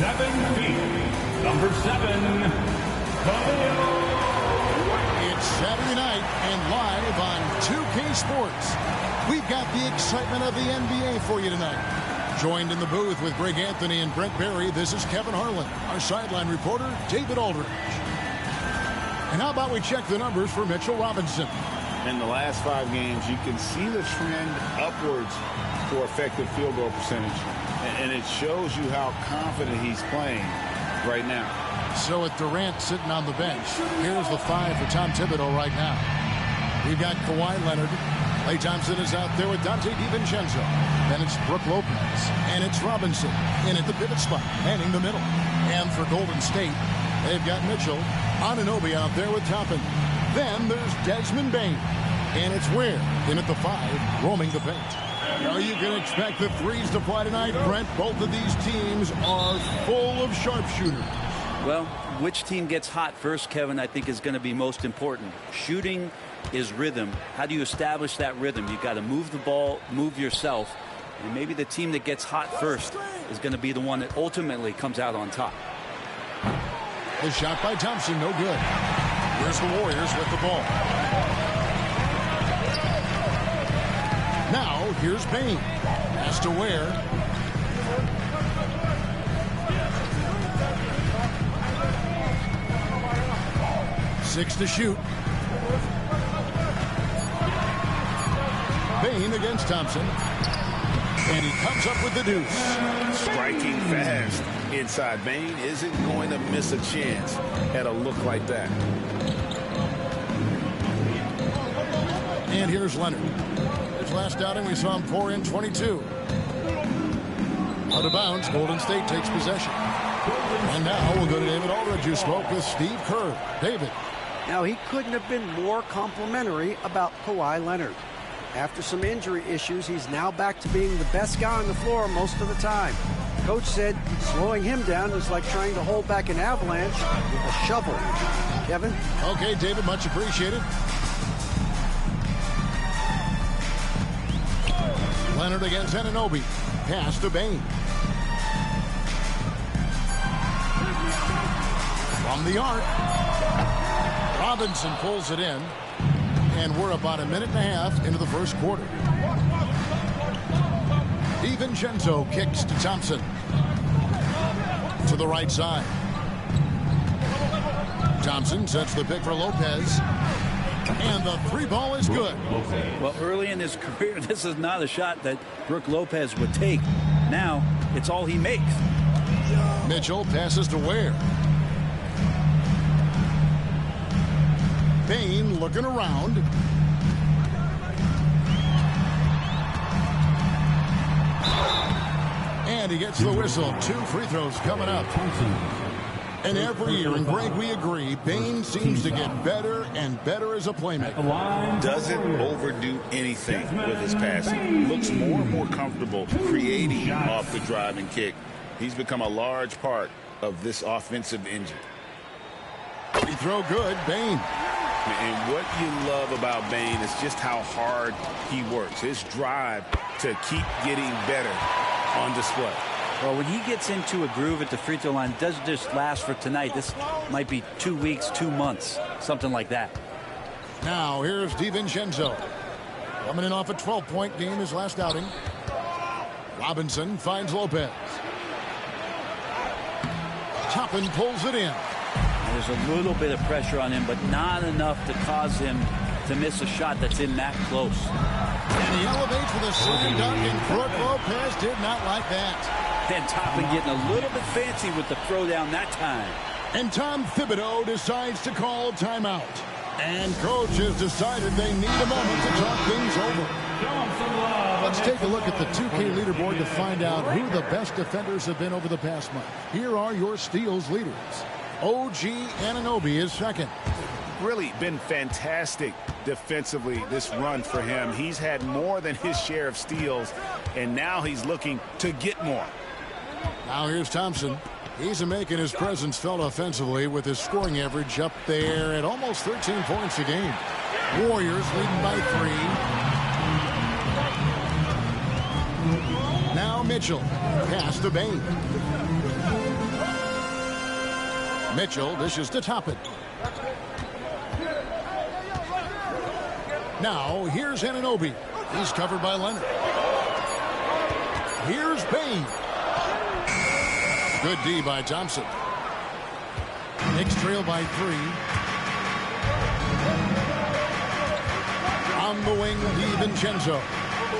7 feet, number 7, Khalil. It's Saturday night and live on 2K Sports. We've got the excitement of the NBA for you tonight. Joined in the booth with Greg Anthony and Brent Barry, this is Kevin Harlan. Our sideline reporter, David Aldridge. And how about we check the numbers for Mitchell Robinson? In the last 5 games, you can see the trend upwards for effective field goal percentage. And it shows you how confident he's playing right now. So with Durant sitting on the bench, here's the 5 for Tom Thibodeau right now. We've got Kawhi Leonard. Klay Thompson is out there with Dante DiVincenzo. Then it's Brook Lopez. And it's Robinson in at the pivot spot, manning the middle. And for Golden State, they've got Mitchell, Anunoby out there with Toppin. Then there's Desmond Bane. And it's Ware in at the 5, roaming the paint. Are you going to expect the threes to fly tonight, Brent? Both of these teams are full of sharpshooters. Well, which team gets hot first, Kevin, I think is going to be most important. Shooting is rhythm. How do you establish that rhythm? You've got to move the ball, move yourself. And maybe the team that gets hot first is going to be the one that ultimately comes out on top. The shot by Thompson, no good. Here's the Warriors with the ball. Now, here's Bane. Pass to Ware. Six to shoot. Bane against Thompson. And he comes up with the deuce. Striking fast inside. Bane isn't going to miss a chance at a look like that. And here's Leonard. His last outing, we saw him pour in 22. Out of bounds, Golden State takes possession. And now we'll go to David Aldridge, who spoke with Steve Kerr. David. Now, he couldn't have been more complimentary about Kawhi Leonard. After some injury issues, he's now back to being the best guy on the floor most of the time. Coach said slowing him down is like trying to hold back an avalanche with a shovel. Kevin? Okay, David, much appreciated. Leonard against Anunoby. Pass to Bane. From the arc. Robinson pulls it in. And we're about a minute and a half into the first quarter. DiVincenzo kicks to Thompson. To the right side. Thompson sets the pick for Lopez. And the 3 ball is good. Well, early in his career, this is not a shot that Brook Lopez would take. Now, it's all he makes. Mitchell passes to Ware. Bane looking around. And he gets the whistle. 2 free throws coming up. And every year, and Greg, we agree, Bane seems to get better and better as a playmaker. Doesn't overdo anything with his passing. Looks more and more comfortable creating off the drive and kick. He's become a large part of this offensive engine. Free throw good, Bane. And what you love about Bane is just how hard he works. His drive to keep getting better on display. Well, when he gets into a groove at the free throw line, it doesn't just last for tonight. This might be 2 weeks, 2 months, something like that. Now, here's DiVincenzo. Coming in off a 12-point game his last outing. Robinson finds Lopez. Toppin pulls it in. There's a little bit of pressure on him, but not enough to cause him to miss a shot that's in that close. And he elevates with a slam dunk, and Brook Lopez did not like that. And Toppin getting a little bit fancy with the throwdown that time. And Tom Thibodeau decides to call timeout. And coach has decided they need a moment to talk things over. Let's take a look at the 2K leaderboard to find out who the best defenders have been over the past month. Here are your steals leaders. OG Anunoby is second. Really been fantastic defensively this run for him. He's had more than his share of steals, and now he's looking to get more. Now here's Thompson. He's making his presence felt offensively with his scoring average up there at almost 13 points a game. Warriors leading by 3. Now Mitchell. Pass to Bane. Mitchell dishes to Toppin. Now, here's Anunoby. He's covered by Leonard. Here's Payne. Good D by Thompson. Knicks trail by 3. On the wing, DiVincenzo.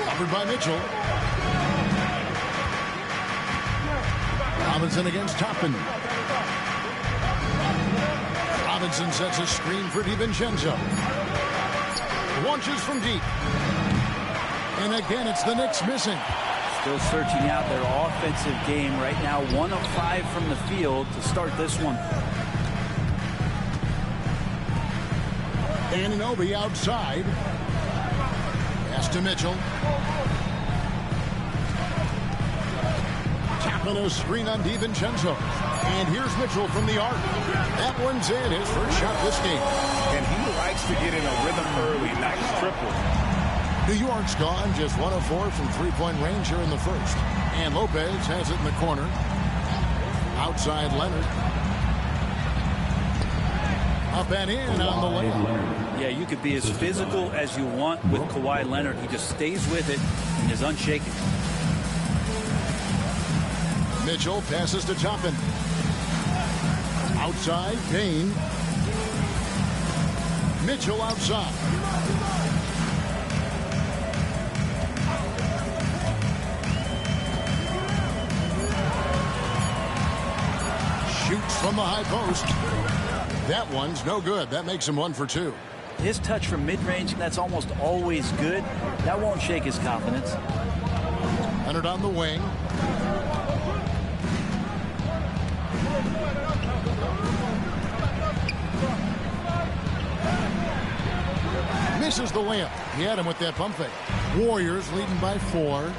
Covered by Mitchell. Robinson against Toppin. Robinson sets a screen for DiVincenzo. Launches from deep. And again, it's the Knicks missing. Still searching out their offensive game right now. 1 of 5 from the field to start this one. Anunoby outside. Pass to Mitchell. Tapping a screen on DiVincenzo. And here's Mitchell from the arc. That one's in. His first shot this game. And he likes to get in a rhythm early. Nice triple. New York's gone just 1 of 4 from three-point range here in the first. And Lopez has it in the corner. Outside Leonard. Up and in on the layup. Yeah, you could be as physical as you want with Kawhi Leonard. He just stays with it and is unshaken. Mitchell passes to Toppin. Outside, Payne. Mitchell outside. Shoots from the high post. That one's no good. That makes him 1 for 2. His touch from mid-range, that's almost always good. That won't shake his confidence. Leonard on the wing. Misses the layup. He had him with that pump fake. Warriors leading by 4.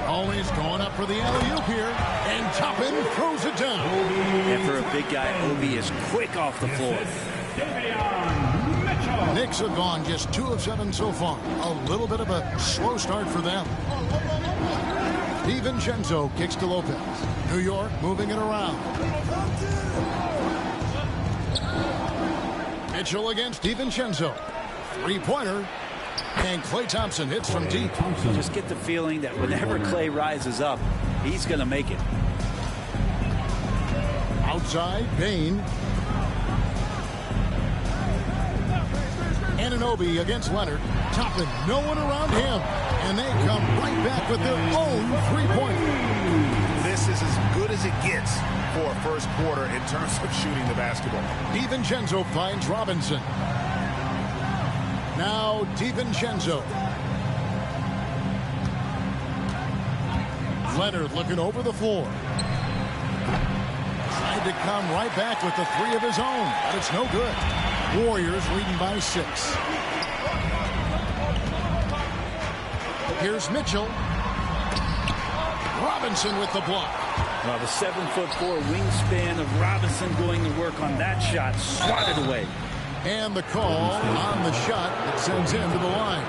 Always going up for the alley-oop here. And Toppin throws it down. And for a big guy, Obi is quick off the floor. Knicks have gone just 2 of 7 so far. A little bit of a slow start for them. DiVincenzo kicks to Lopez. New York moving it around. Mitchell against DiVincenzo. Three-pointer. And Klay Thompson hits from deep. Just get the feeling that whenever Klay rises up, he's going to make it. Outside, Payne. Anunoby against Leonard. Toppin, no one around him. And they come right back with their own three-pointer. This is as good as it gets for a first quarter in terms of shooting the basketball. DiVincenzo finds Robinson. Now DiVincenzo. Leonard looking over the floor. Tried to come right back with the 3 of his own, but it's no good. Warriors leading by 6. Here's Mitchell. Robinson with the block. Well, the 7'4" wingspan of Robinson going to work on that shot. Swatted away. And the call on the shot that sends him to the line.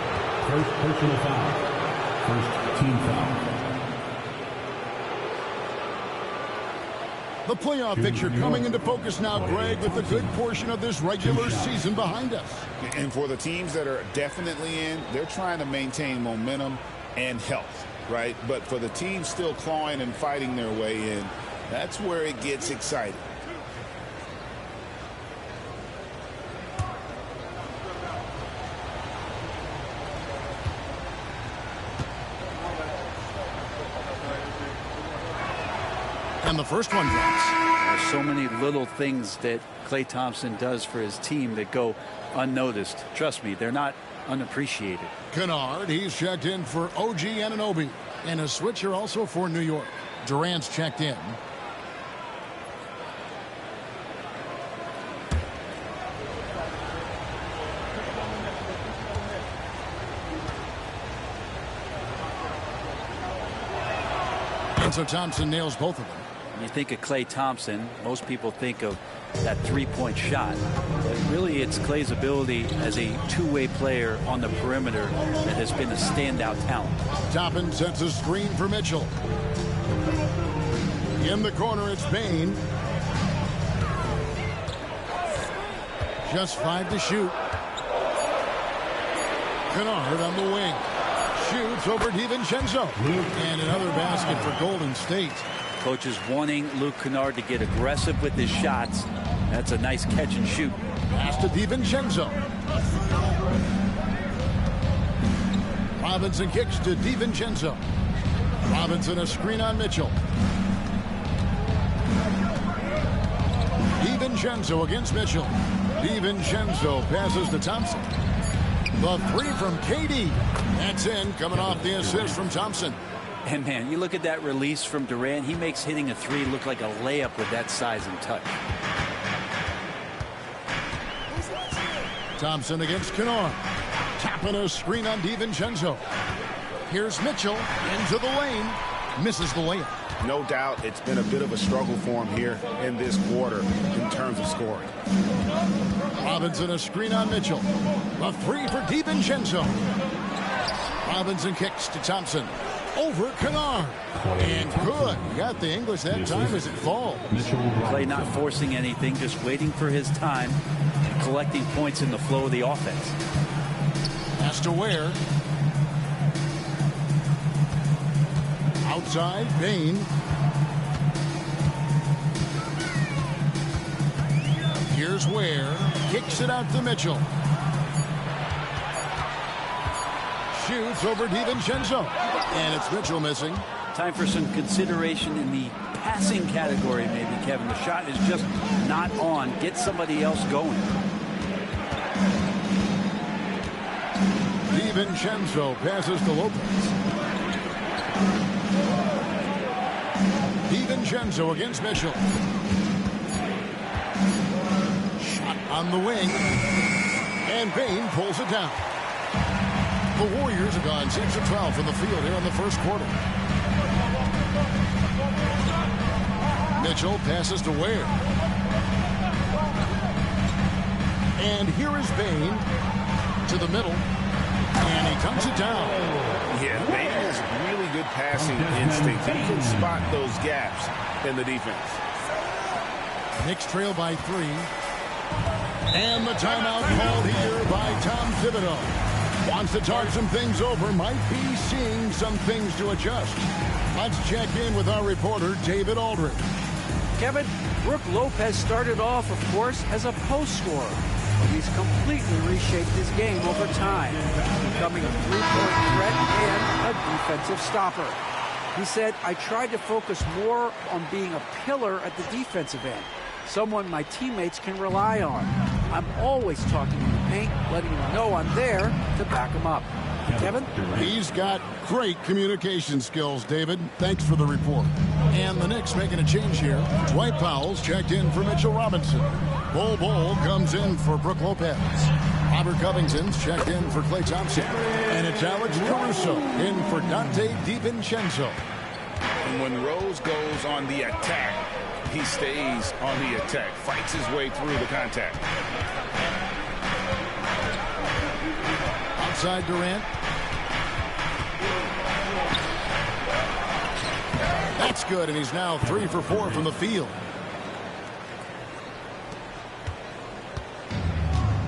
First personal foul. First team foul. The playoff picture coming into focus now, Greg, with a good portion of this regular season behind us. And for the teams that are definitely in, they're trying to maintain momentum and health, right? But for the teams still clawing and fighting their way in, that's where it gets exciting. And the first one drops. There's so many little things that Klay Thompson does for his team that go unnoticed. Trust me, they're not unappreciated. Kennard, he's checked in for OG Anunoby. And a switcher also for New York. Durant's checked in. And so Thompson nails both of them. When you think of Klay Thompson, most people think of that three-point shot. But really, it's Klay's ability as a two-way player on the perimeter that has been a standout talent. Toppin sets a screen for Mitchell. In the corner, it's Payne. Just 5 to shoot. Kennard on the wing. Shoots over DiVincenzo. And another basket for Golden State. Coach is wanting Luke Kennard to get aggressive with his shots. That's a nice catch and shoot. Pass to DiVincenzo. Robinson kicks to DiVincenzo. Robinson a screen on Mitchell. DiVincenzo against Mitchell. DiVincenzo passes to Thompson. The 3 from KD. That's in, coming off the assist from Thompson. And man, you look at that release from Durant. He makes hitting a 3 look like a layup with that size and touch. Thompson against Kennard. Tapping a screen on DiVincenzo. Here's Mitchell into the lane. Misses the layup. No doubt it's been a bit of a struggle for him here in this quarter in terms of scoring. Robinson a screen on Mitchell. A 3 for DiVincenzo. Robinson kicks to Thompson. Over Kennard. And good. Got the English that time as it falls. Clay not forcing anything, just waiting for his time and collecting points in the flow of the offense. Has to Ware. Outside, Bain. Here's Ware. Kicks it out to Mitchell. Shoots over DiVincenzo. And it's Mitchell missing. Time for some consideration in the passing category, maybe, Kevin. The shot is just not on. Get somebody else going. DiVincenzo passes to Lopez. DiVincenzo against Mitchell. Shot on the wing. And Bain pulls it down. The Warriors have gone 6 of 12 from the field here in the first quarter. Mitchell passes to Ware. And here is Bain to the middle. And he dunks it down. Yeah, Bain has really good passing instinct. He can spot those gaps in the defense. Knicks trail by 3. And the timeout called here by Tom Thibodeau. Wants to talk some things over. Might be seeing some things to adjust. Let's check in with our reporter, David Aldridge. Kevin, Brook Lopez started off, of course, as a post scorer. But he's completely reshaped his game over time, becoming a three-point threat and a defensive stopper. He said, I tried to focus more on being a pillar at the defensive end, someone my teammates can rely on. I'm always talking in the paint, letting them know I'm there to back them up. Kevin? He's got great communication skills, David. Thanks for the report. And the Knicks making a change here. Dwight Powell's checked in for Mitchell Robinson. Bol comes in for Brook Lopez. Robert Covington's checked in for Klay Thompson. And it's Alex Caruso in for Dante DiVincenzo. And when Rose goes on the attack, he stays on the attack, fights his way through the contact. Outside Durant. That's good, and he's now 3 for 4 from the field.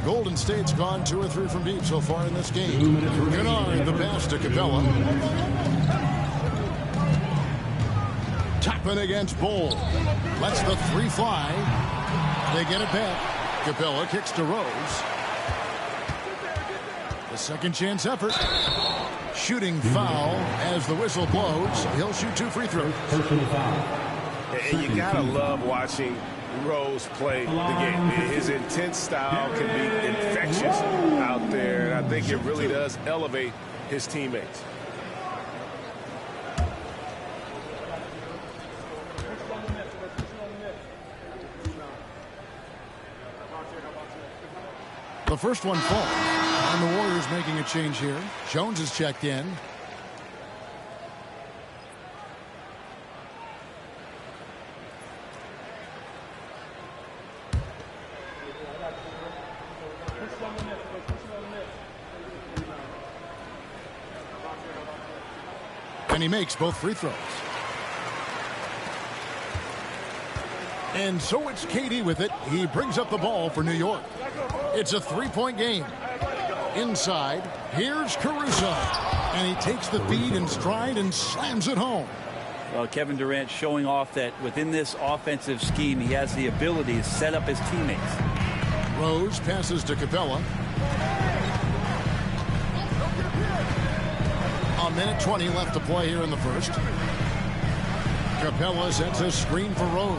Golden State's gone 2 or 3 from deep so far in this game. Kennard, the pass to Capella. Toppin against Bol. Lets the 3 fly. They get it back. Capella kicks to Rose. The second chance effort. Shooting foul as the whistle blows. He'll shoot 2 free throws. And you gotta love watching Rose play the game. His intense style can be infectious out there, and I think it really does elevate his teammates. The first one falls. And the Warriors making a change here. Jones is checked in. And he makes both free throws. And so it's KD with it. He brings up the ball for New York. It's a three-point game. Inside, here's Caruso. And he takes the feed in stride and slams it home. Well, Kevin Durant showing off that within this offensive scheme, he has the ability to set up his teammates. Rose passes to Capella. A minute 20 left to play here in the first. Capella sets a screen for Rose.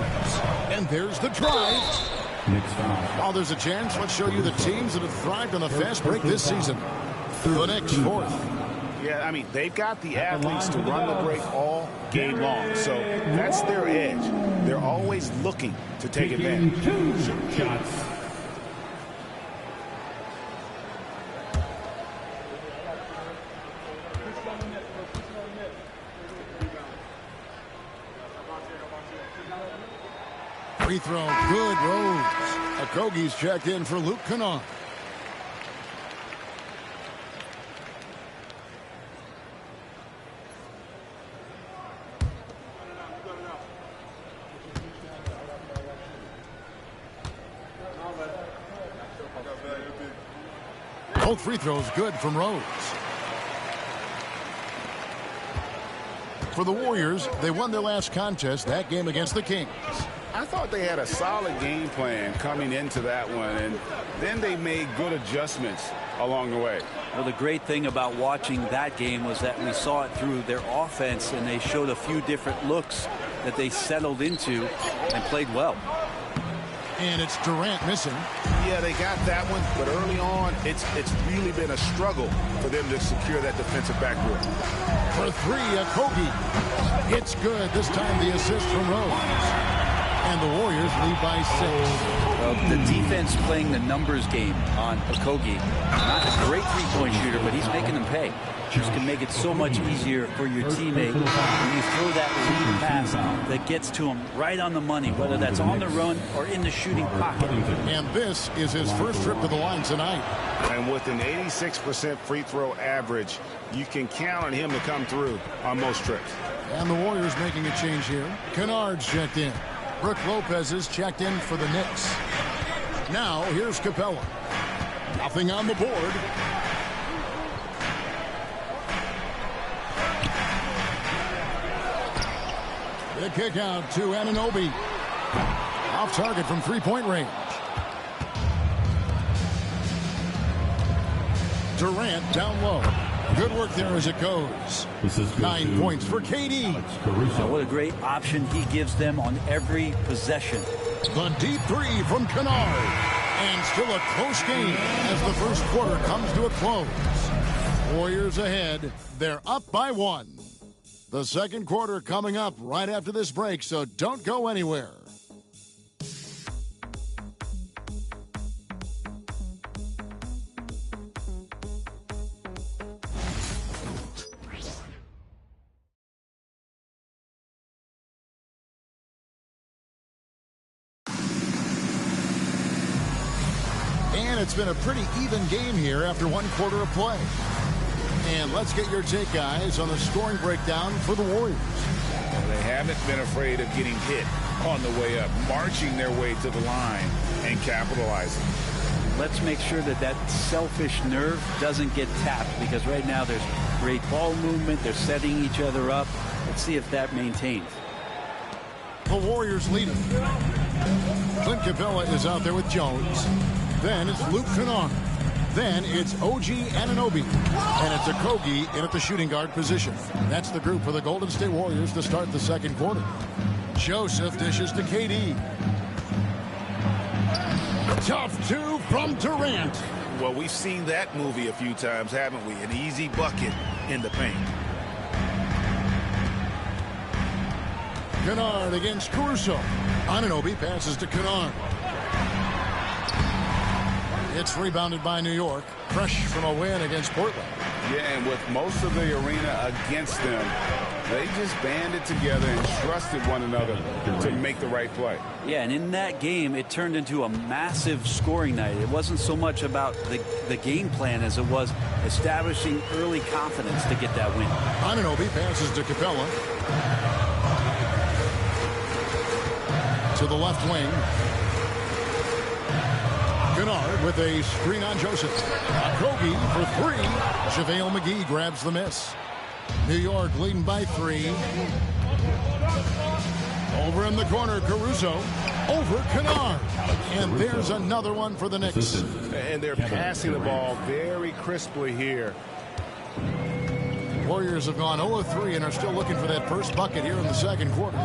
And there's the drive. While there's a chance, let's show you the teams that have thrived on the fast break this season. The Knicks fourth. Yeah, I mean, they've got the athletes to run the break all game long. So that's their edge. They're always looking to take advantage. 2 shots. Free throw, good. Rose. Okogie's checked in for Luke Kennard. Both free throws good from Rose. For the Warriors, they won their last contest, that game against the Kings. I thought they had a solid game plan coming into that one, and then they made good adjustments along the way. Well, the great thing about watching that game was that we saw it through their offense, and they showed a few different looks that they settled into and played well. And it's Durant missing. Yeah, they got that one, but early on, it's really been a struggle for them to secure that defensive backboard. For three, Okogie. It's good. This time the assist from Rose. And the Warriors lead by 6. Well, the defense playing the numbers game on Okogie. Not a great three-point shooter, but he's making them pay. Just can make it so much easier for your teammate when you throw that lead pass that gets to him right on the money, whether that's on the run or in the shooting pocket. And this is his first trip to the line tonight. And with an 86% free throw average, you can count on him to come through on most trips. And the Warriors making a change here. Kennard's checked in. Brook Lopez is checked in for the Knicks. Now here's Capella. Nothing on the board. The kick out to Anunoby. Off target from three-point range. Durant down low. Good work there as it goes. 9 points for KD. What a great option he gives them on every possession. The deep three from Kennard. And still a close game as the first quarter comes to a close. Warriors ahead. They're up by 1. The second quarter coming up right after this break, so don't go anywhere. And it's been a pretty even game here after 1 quarter of play. And let's get your take, guys, on the scoring breakdown for the Warriors. Well, they haven't been afraid of getting hit on the way up, marching their way to the line and capitalizing. Let's make sure that that selfish nerve doesn't get tapped, because right now there's great ball movement. They're setting each other up. Let's see if that maintains. The Warriors lead it. Clint Capella is out there with Jones. Then it's Luke Kennard. Then it's OG Anunoby. And it's Okogie in at the shooting guard position. That's the group for the Golden State Warriors to start the second quarter. Joseph dishes to KD. Tough two from Durant. Well, we've seen that movie a few times, haven't we? An easy bucket in the paint. Kennard against Caruso. Anunoby passes to Kennard. It's rebounded by New York. Fresh from a win against Portland. Yeah, and with most of the arena against them, they just banded together and trusted one another to make the right play. Yeah, and in that game, it turned into a massive scoring night. It wasn't so much about the game plan as it was establishing early confidence to get that win. Anunoby passes to Capella. to the left wing. Kennard with a screen on Joseph. Kogi for three. JaVale McGee grabs the miss. New York leading by 3. Over in the corner, Caruso. Over Kennard. And there's another one for the Knicks. And they're passing the ball very crisply here. Warriors have gone 0 of 3 and are still looking for that first bucket here in the second quarter.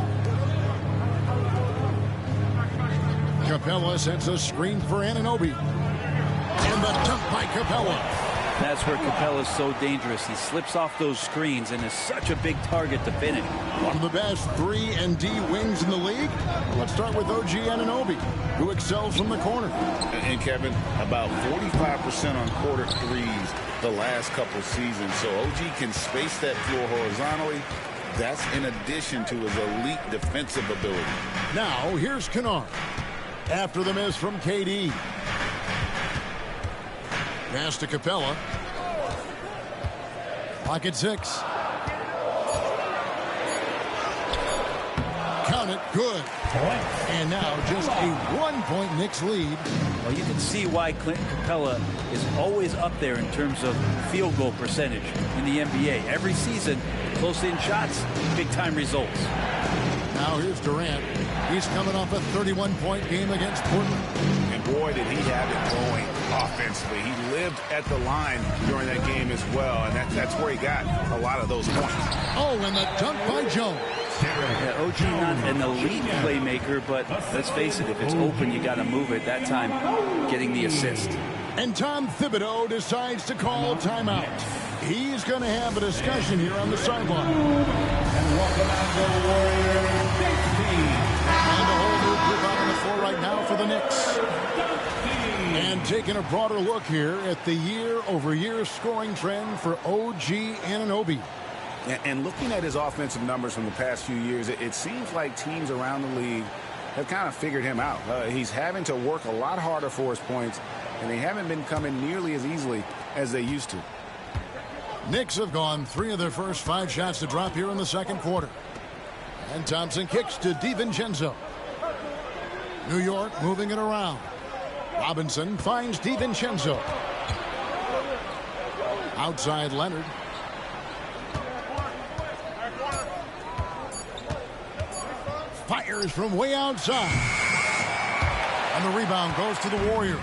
Capella sets a screen for Anunoby. And the dunk by Capella. That's where Capella is so dangerous. He slips off those screens and is such a big target to finish. One of the best 3 and D wings in the league. Let's start with OG Anunoby, who excels from the corner. And Kevin, about 45% on quarter threes the last couple seasons. So OG can space that floor horizontally. That's in addition to his elite defensive ability. Now here's Kennard. After the miss from KD. Pass to Capella. Pocket 6. Count it. Good. And now just a 1-point Knicks lead. Well, you can see why Clinton Capella is always up there in terms of field goal percentage in the NBA. Every season, close-in shots, big-time results. Now here's Durant. He's coming off a 31-point game against Portland. And boy, did he have it going offensively. He lived at the line during that game as well, and that's where he got a lot of those points. Oh, and the dunk by Jones. Yeah, OG not an elite playmaker, but let's face it, if it's open, you got to move it. That time, getting the assist. And Tom Thibodeau decides to call timeout. He's going to have a discussion here on the sideline. And welcome out the Warriors, Knicks team. And a whole new group out on the floor right now for the Knicks. And taking a broader look here at the year-over-year scoring trend for OG Anunoby. And looking at his offensive numbers from the past few years, it seems like teams around the league have kind of figured him out. He's having to work a lot harder for his points, and they haven't been coming nearly as easily as they used to. Knicks have gone 3 of their first 5 shots to drop here in the second quarter. And Thompson kicks to DiVincenzo. New York moving it around. Robinson finds DiVincenzo. Outside Leonard. Fires from way outside. And the rebound goes to the Warriors.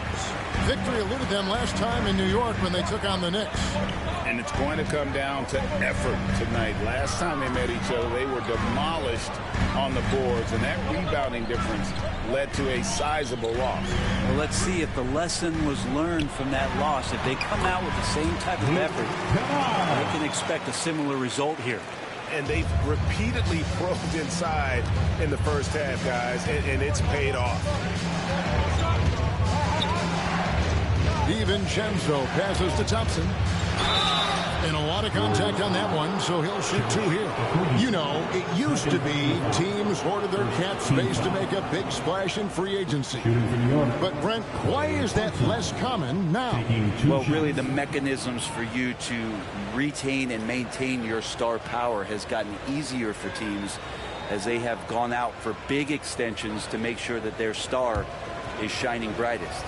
Victory eluded them last time in New York when they took on the Knicks. And it's going to come down to effort tonight. Last time they met each other, they were demolished on the boards, and that rebounding difference led to a sizable loss. Well, let's see if the lesson was learned from that loss. If they come out with the same type of effort, they can expect a similar result here. And they've repeatedly probed inside in the first half, guys, and it's paid off. DiVincenzo passes to Thompson. And a lot of contact on that one, so he'll shoot 2 here. You know, it used to be teams hoarded their cap space to make a big splash in free agency. But, Brent, why is that less common now? Well, really, the mechanisms for you to retain and maintain your star power has gotten easier for teams as they have gone out for big extensions to make sure that their star is shining brightest.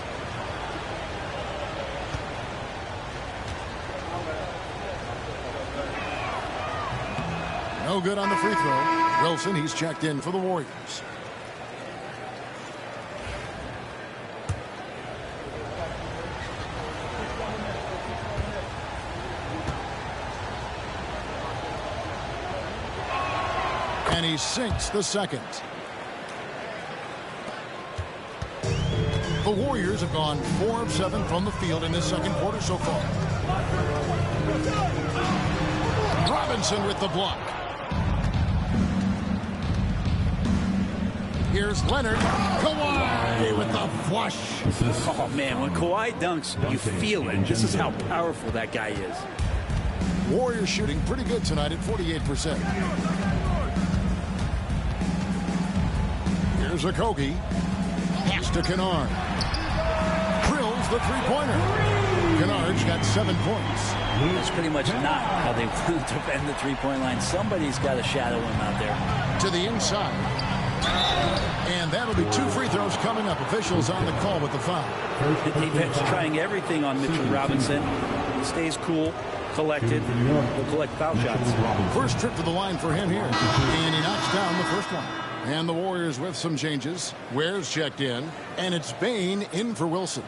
No good on the free throw. Wilson, he's checked in for the Warriors. And he sinks the second. The Warriors have gone 4 of 7 from the field in this second quarter so far. Robinson with the block. Here's Leonard. Kawhi with the flush. Oh, man, when Kawhi dunks, you feel it. This is how powerful that guy is. Warriors shooting pretty good tonight at 48%. Here's Okogie. Pass to Kennard. Drills the three-pointer. Kennard's got 7 points. That's pretty much not how they want to defend the three-point line. Somebody's got to shadow him out there. To the inside. And that'll be 2 free throws coming up. Officials on the call with the foul. The defense trying everything on Mitchell Robinson. He stays cool, collected. He'll collect foul shots. First trip to the line for him here. And he knocks down the first one. And the Warriors with some changes. Ware's checked in. And it's Bane in for Wilson.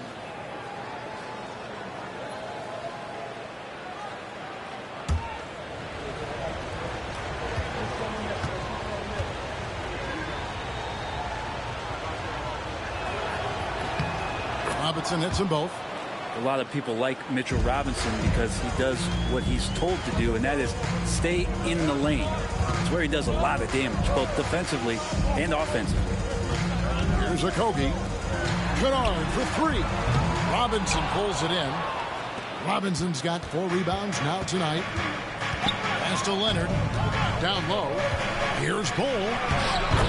Robinson hits them both. A lot of people like Mitchell Robinson because he does what he's told to do, and that is stay in the lane. It's where he does a lot of damage, both defensively and offensively. Here's Okogie. Kennard for 3. Robinson pulls it in. Robinson's got 4 rebounds now tonight. Pass to Leonard. Down low. Here's Bull.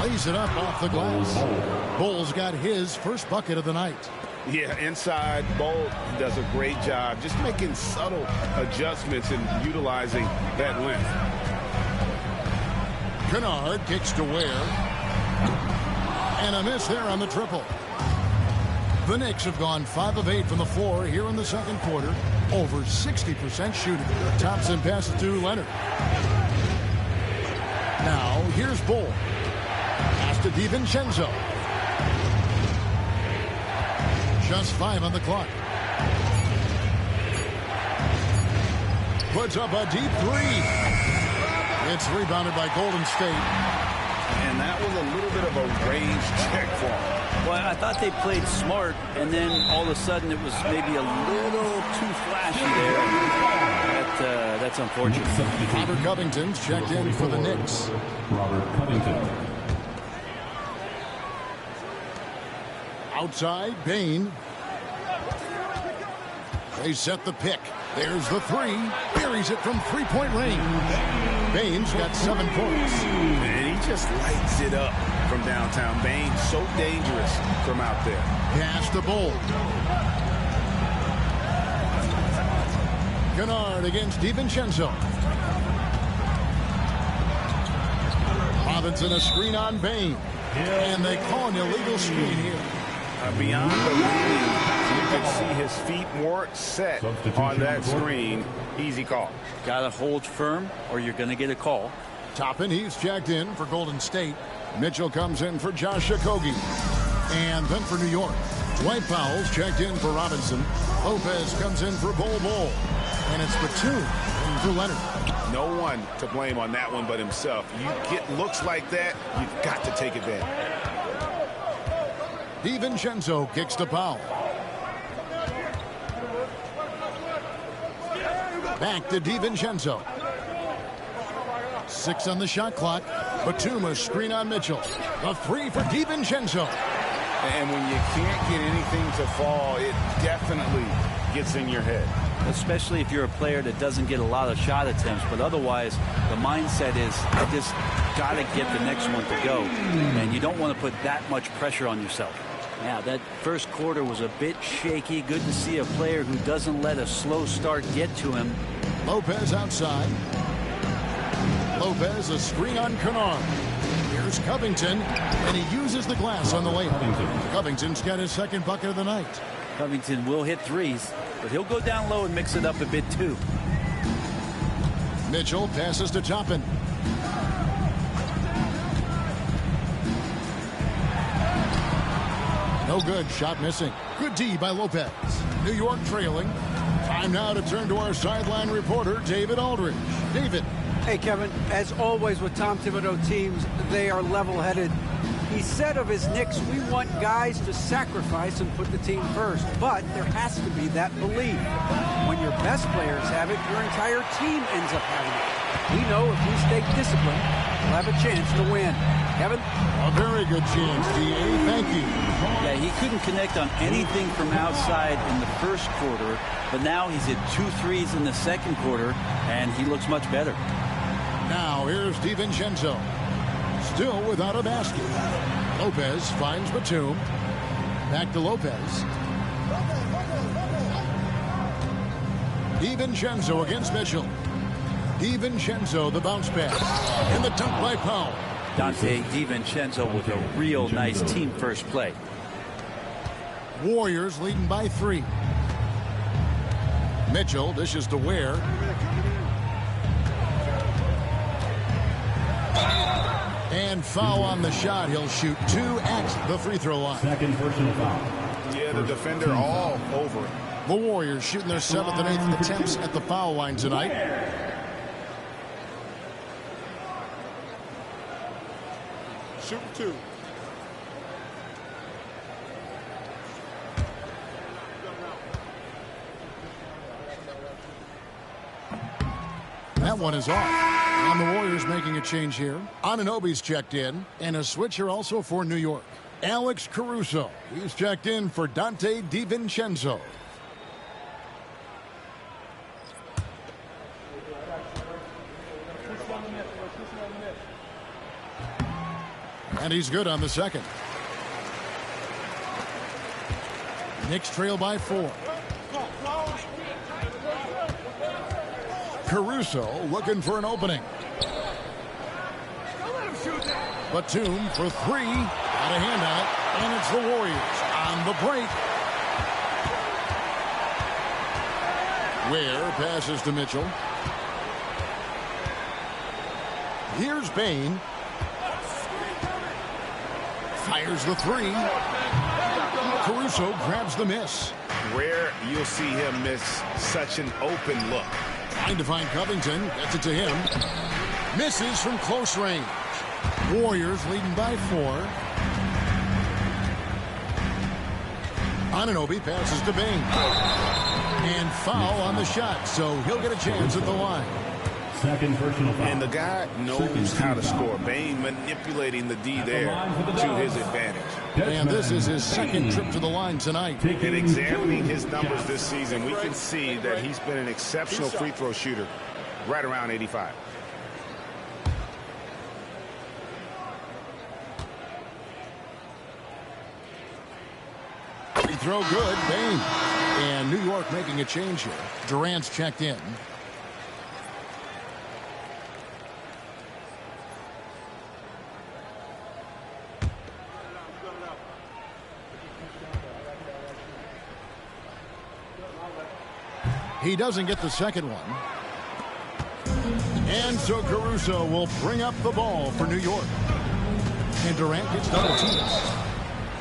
Lays it up off the glass. Bull's got his first bucket of the night. Yeah, inside, Bull does a great job just making subtle adjustments and utilizing that length. Kennard kicks to Ware. And a miss there on the triple. The Knicks have gone 5 of 8 from the floor here in the second quarter. Over 60% shooting. Thompson passes to Leonard. Now, here's Bull. Pass to DiVincenzo. Just 5 on the clock. Puts up a deep 3. It's rebounded by Golden State. And that was a little bit of a range check for him. Well, I thought they played smart, and then all of a sudden it was maybe a little too flashy there. That's unfortunate. Robert Covington's checked in for the Knicks. Robert Covington. Outside, Bane. They set the pick. There's the 3. Buries it from 3-point range. Bane's got 7 points. And he just lights it up from downtown. Bane so dangerous from out there. Pass to Bull. Kennard against DiVincenzo. Robinson a screen on Bane. And they call an illegal screen here. Beyond the lead, you can see his feet more set on that screen. Easy call. Got to hold firm or you're going to get a call. Toppin, he's checked in for Golden State. Mitchell comes in for Josh Okogie. And then for New York, Dwight Powell's checked in for Robinson. Lopez comes in for Bol Bol. And it's Batum for Leonard. No one to blame on that one but himself. You get looks like that, you've got to take advantage. DiVincenzo kicks to Powell. Back to DiVincenzo. 6 on the shot clock. Batum a screen on Mitchell. A 3 for DiVincenzo. And when you can't get anything to fall, it definitely gets in your head. Especially if you're a player that doesn't get a lot of shot attempts. But otherwise, the mindset is, I just got to get the next one to go. And you don't want to put that much pressure on yourself. Yeah, that first quarter was a bit shaky. Good to see a player who doesn't let a slow start get to him. Lopez outside. Lopez a screen on Kennard. Here's Covington, and he uses the glass on the layup. Covington's got his second bucket of the night. Covington will hit threes, but he'll go down low and mix it up a bit too. Mitchell passes to Toppin. No good. Shot missing. Good D by Lopez. New York trailing. Time now to turn to our sideline reporter, David Aldridge. David. Hey, Kevin, as always with Tom Thibodeau teams, they are level-headed. He said of his Knicks, we want guys to sacrifice and put the team first. But there has to be that belief. When your best players have it, your entire team ends up having it. We know if we stay disciplined, we'll have a chance to win. Kevin? A very good chance, D.A. Thank you. Yeah, he couldn't connect on anything from outside in the first quarter, but now he's hit 2 threes in the second quarter, and he looks much better. Now here's DiVincenzo. Still without a basket. Lopez finds Batum. Back to Lopez. DiVincenzo against Mitchell. DiVincenzo the bounce pass. And the dunk by Powell. Dante DiVincenzo with a real nice team first play. Warriors leading by 3. Mitchell dishes to Ware. And foul on the shot. He'll shoot 2 at the free throw line. Second personal foul. Yeah, the defender all over it. The Warriors shooting their 7th and 8th attempts at the foul line tonight. Shoot 2. That one is off. And the Warriors making a change here. Anunoby's checked in. And a switcher also for New York. Alex Caruso. He's checked in for Dante DiVincenzo. And he's good on the second. Knicks trail by 4. Caruso looking for an opening. Batum for 3. Got a hand on it. And it's the Warriors on the break. Ware passes to Mitchell. Here's Bane. Fires the 3. Caruso grabs the miss. Rare you'll see him miss such an open look. Trying to find Covington. Gets it to him. Misses from close range. Warriors leading by 4. Anunoby passes to Bane. And foul on the shot, so he'll get a chance at the line. Second personal foul. And the guy knows how to score. Bane manipulating the D there to his advantage. And this is his second trip to the line tonight. In examining his numbers this season, we can see that he's been an exceptional free throw shooter, right around 85. Free throw good, Bane. And New York making a change here. Durant's checked in. He doesn't get the second one. And so Caruso will bring up the ball for New York. And Durant gets double teamed.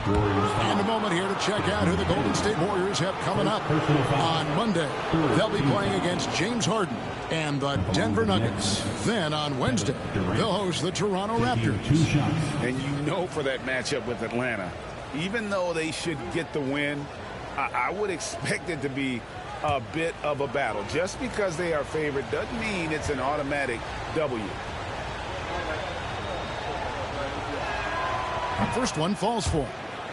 And a moment here to check out who the Golden State Warriors have coming up. On Monday, they'll be playing against James Harden and the Denver Nuggets. Then on Wednesday, they'll host the Toronto Raptors. 2 shots. And you know for that matchup with Atlanta, even though they should get the win, I would expect it to be a bit of a battle. Just because they are favored doesn't mean it's an automatic W. First one falls for him.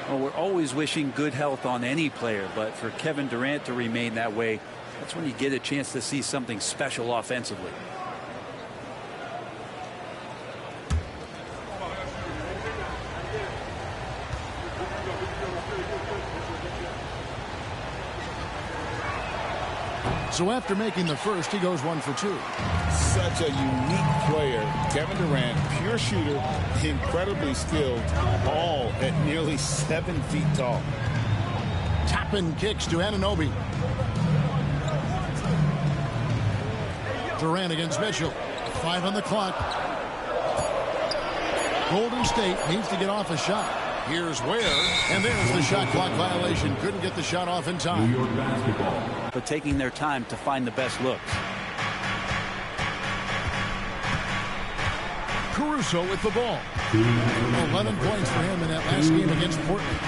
Well, we're always wishing good health on any player, but for Kevin Durant to remain that way, that's when you get a chance to see something special offensively. So after making the first, he goes 1 for 2. Such a unique player. Kevin Durant, pure shooter, incredibly skilled, all at nearly 7 feet tall. Tapping kicks to Anunoby. Durant against Mitchell. 5 on the clock. Golden State needs to get off a shot. Here's Ware, and there's the shot clock violation. Couldn't get the shot off in time. New York basketball. But taking their time to find the best looks. Caruso with the ball. 11 points for him in that last game against Portland.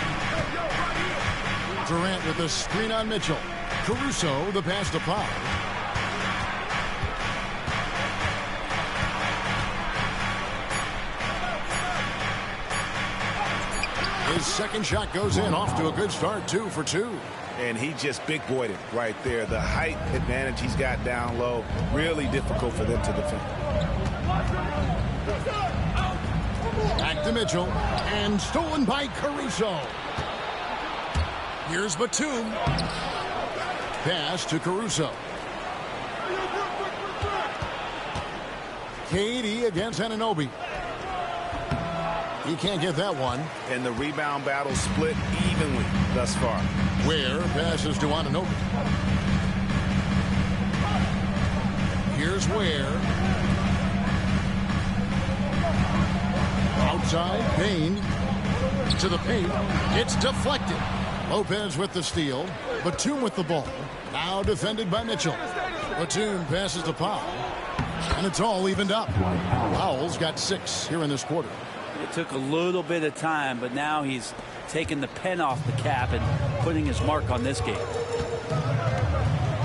Durant with the screen on Mitchell. Caruso, the pass to Pau. His second shot goes in, off to a good start, 2 for 2. And he just big boyed it right there. The height advantage he's got down low, really difficult for them to defend. Back to Mitchell, and stolen by Caruso. Here's Batum. Pass to Caruso. KD against Anunoby. He can't get that one. And the rebound battle split evenly thus far. Ware passes to Anunoby. Here's Ware. Outside, Payne to the paint. It's deflected. Lopez with the steal. Batum with the ball. Now defended by Mitchell. Batum passes to Powell. And it's all evened up. Powell's got 6 here in this quarter. It took a little bit of time, but now he's taking the pen off the cap and putting his mark on this game.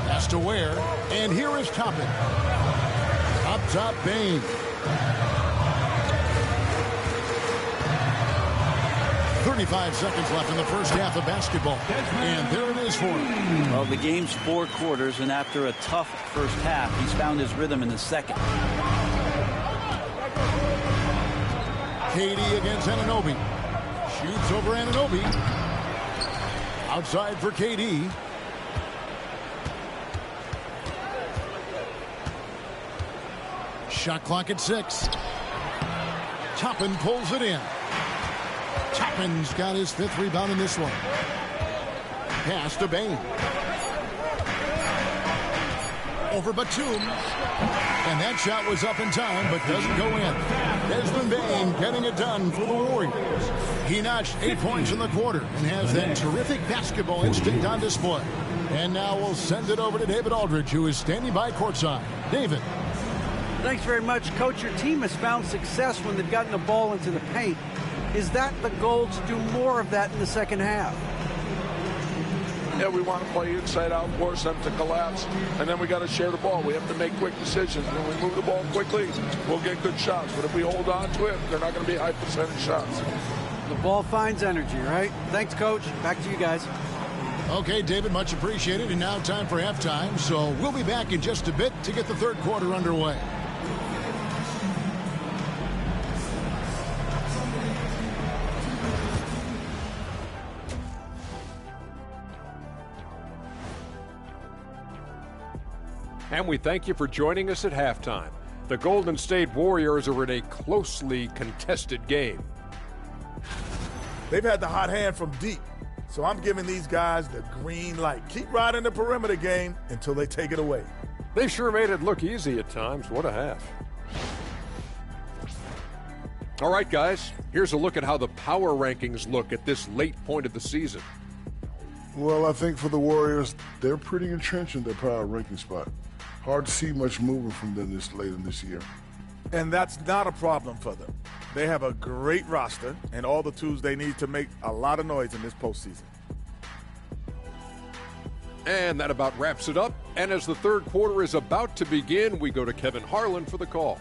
Pass to Ware. And here is Toppin. Up top, Payne. 35 seconds left in the first half of basketball. And there it is for him. Well, the game's 4 quarters, and after a tough first half, he's found his rhythm in the second. KD against Anunoby. Shoots over Anunoby. Outside for KD. Shot clock at 6. Toppin pulls it in. Toppin's got his 5th rebound in this one. Pass to Bane. Over Batum. And that shot was up in time, but doesn't go in. Desmond Bane getting it done for the Warriors. He notched 8 points in the quarter and has that terrific basketball instinct on display. And now we'll send it over to David Aldridge, who is standing by courtside. David. Thanks very much, Coach. Your team has found success when they've gotten the ball into the paint. Is that the goal, to do more of that in the second half? Yeah, we want to play inside out, force them to collapse, and then we got to share the ball. We have to make quick decisions. When we move the ball quickly, we'll get good shots. But if we hold on to it, they're not going to be high percentage shots. The ball finds energy, right? Thanks, Coach. Back to you guys. Okay, David, much appreciated. And now time for halftime. So we'll be back in just a bit to get the third quarter underway. And we thank you for joining us at halftime. The Golden State Warriors are in a closely contested game. They've had the hot hand from deep, so I'm giving these guys the green light. Keep riding the perimeter game until they take it away. They sure made it look easy at times. What a half. All right, guys, here's a look at how the power rankings look at this late point of the season. Well, I think for the Warriors, they're pretty entrenched in their power ranking spot. Hard to see much movement from them this late in this year. And that's not a problem for them. They have a great roster and all the tools they need to make a lot of noise in this postseason. And that about wraps it up. And as the third quarter is about to begin, we go to Kevin Harlan for the call.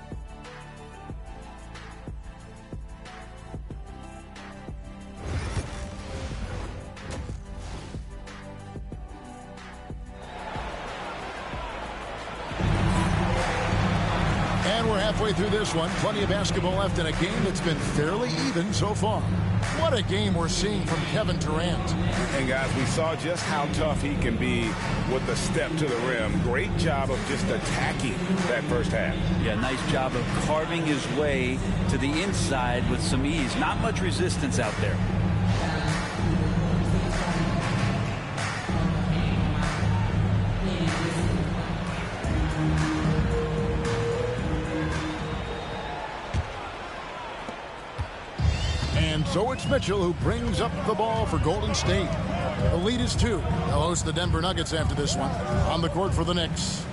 Halfway through this one, plenty of basketball left in a game that's been fairly even so far. What a game we're seeing from Kevin Durant. And guys, we saw just how tough he can be with the step to the rim. Great job of just attacking that first half. Yeah, nice job of carving his way to the inside with some ease. Not much resistance out there. So it's Mitchell who brings up the ball for Golden State. The lead is 2. They'll host the Denver Nuggets after this one. On the court for the Knicks,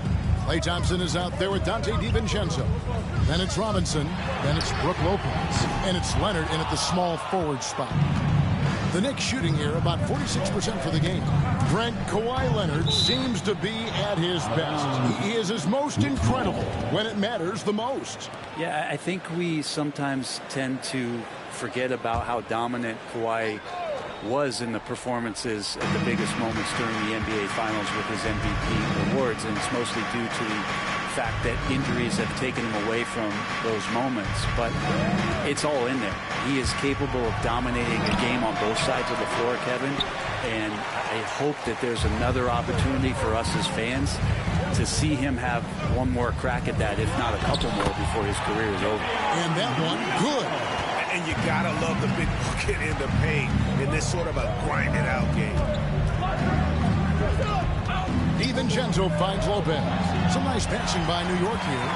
Klay Thompson is out there with Dante DiVincenzo. Then it's Robinson. Then it's Brook Lopez. And it's Leonard in at the small forward spot. The Knicks shooting here about 46% for the game. Brent, Kawhi Leonard seems to be at his best. He is his most incredible when it matters the most. Yeah, I think we sometimes tend to forget about how dominant Kawhi was in the performances at the biggest moments during the NBA Finals with his MVP awards, and it's mostly due to the fact that injuries have taken him away from those moments, but it's all in there. He is capable of dominating a game on both sides of the floor, Kevin, and I hope that there's another opportunity for us as fans to see him have one more crack at that, if not a couple more, before his career is over. And that one, good. And you got to love the big bucket in the paint in this sort of a grinded-out game. DiVincenzo finds Lopez. Some nice passing by New York here.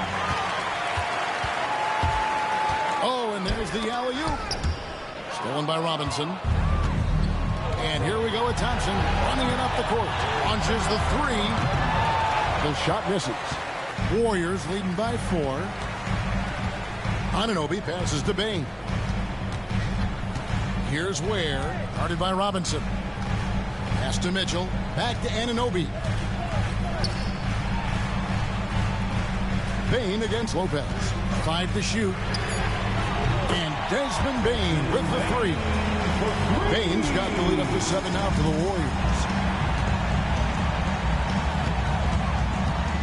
Oh, and there's the alley-oop. Stolen by Robinson. And here we go with Thompson running it up the court. Launches the three. The shot misses. Warriors leading by 4. Anunoby passes to Bane. Here's Ware, guarded by Robinson. Pass to Mitchell. Back to Anunoby. Bane against Lopez. 5 to shoot. And Desmond Bane with the 3. Bane's got the lead up to 7 now for the Warriors.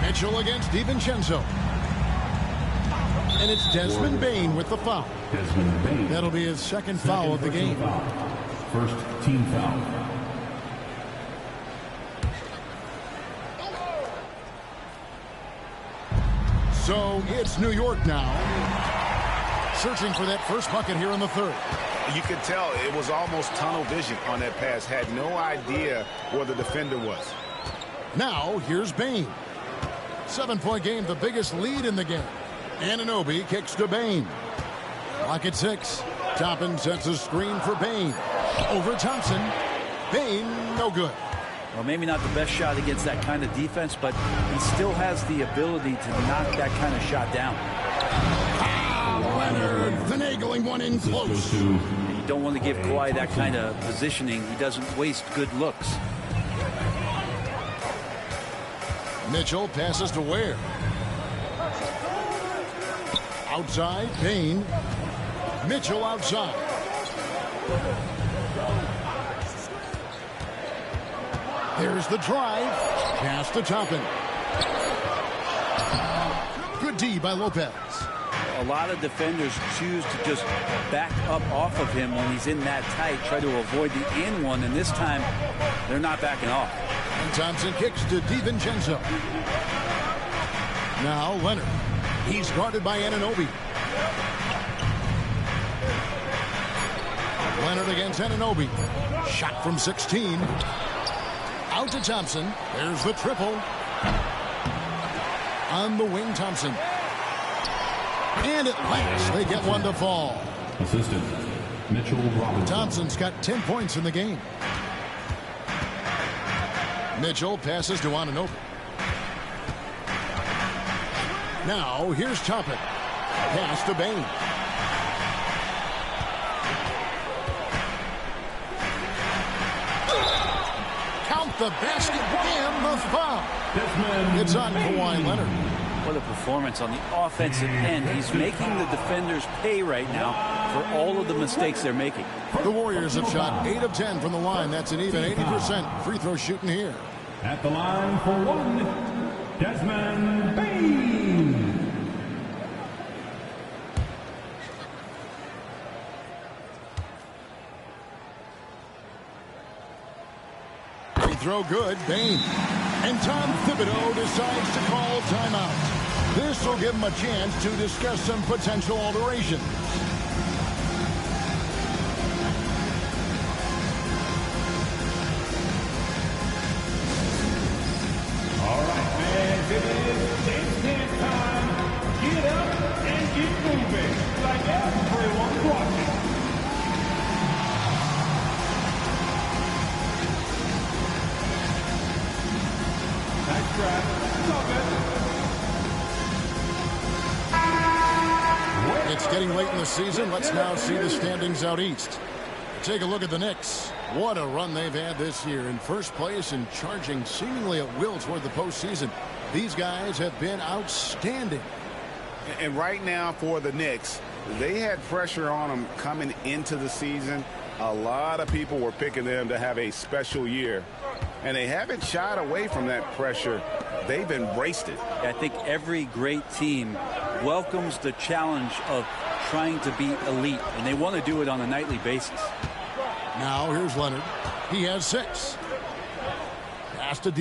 Mitchell against DiVincenzo. And it's Desmond Bane with the foul. Desmond Bane. That'll be his second foul of the game. First team foul. So it's New York now. Searching for that first bucket here in the third. You could tell it was almost tunnel vision on that pass. Had no idea where the defender was. Now here's Bane. 7-point game, the biggest lead in the game. Anunoby kicks to Bane. Clock at 6. Toppin sets a screen for Bane. Over Thompson. Bane, no good. Well, maybe not the best shot against that kind of defense, but he still has the ability to knock that kind of shot down. Leonard finagling one in close. You don't want to give Kawhi that kind of positioning. He doesn't waste good looks. Mitchell passes to Ware. Outside, Bane. Mitchell outside. There's the drive. Pass to Toppin. Good D by Lopez. A lot of defenders choose to just back up off of him when he's in that tight, try to avoid the in one, and this time they're not backing off. And Thompson kicks to DiVincenzo. Now Leonard. He's guarded by Anunoby. Leonard against Anunoby. Shot from 16. Out to Thompson. There's the triple. On the wing, Thompson. And at last, they get one to fall. Assistant, Mitchell Robinson. Thompson's got 10 points in the game. Mitchell passes to Anunoby. Now, here's Toppin. Pass to Bane. Count the basket and the foul. It's on Kawhi Leonard. What a performance on the offensive end. He's making the defenders pay right now for all of the mistakes they're making. The Warriors have shot 8 of 10 from the line. That's an even 80% free throw shooting here. At the line for 1, Desmond Bane. Free throw good, Bane. And Tom Thibodeau decides to call timeout. This will give him a chance to discuss some potential alterations. All right, fans, it is dance time. Get up and get moving like everyone's watching. Nice drive. It's all good. It's getting late in the season. Let's now see the standings out east. Take a look at the Knicks. What a run they've had this year. In first place and charging seemingly at will toward the postseason. These guys have been outstanding. And right now for the Knicks, they had pressure on them coming into the season. A lot of people were picking them to have a special year. And they haven't shied away from that pressure. They've embraced it. I think every great team welcomes the challenge of trying to be elite, and they want to do it on a nightly basis. Now here's Leonard. He has 6. Pass to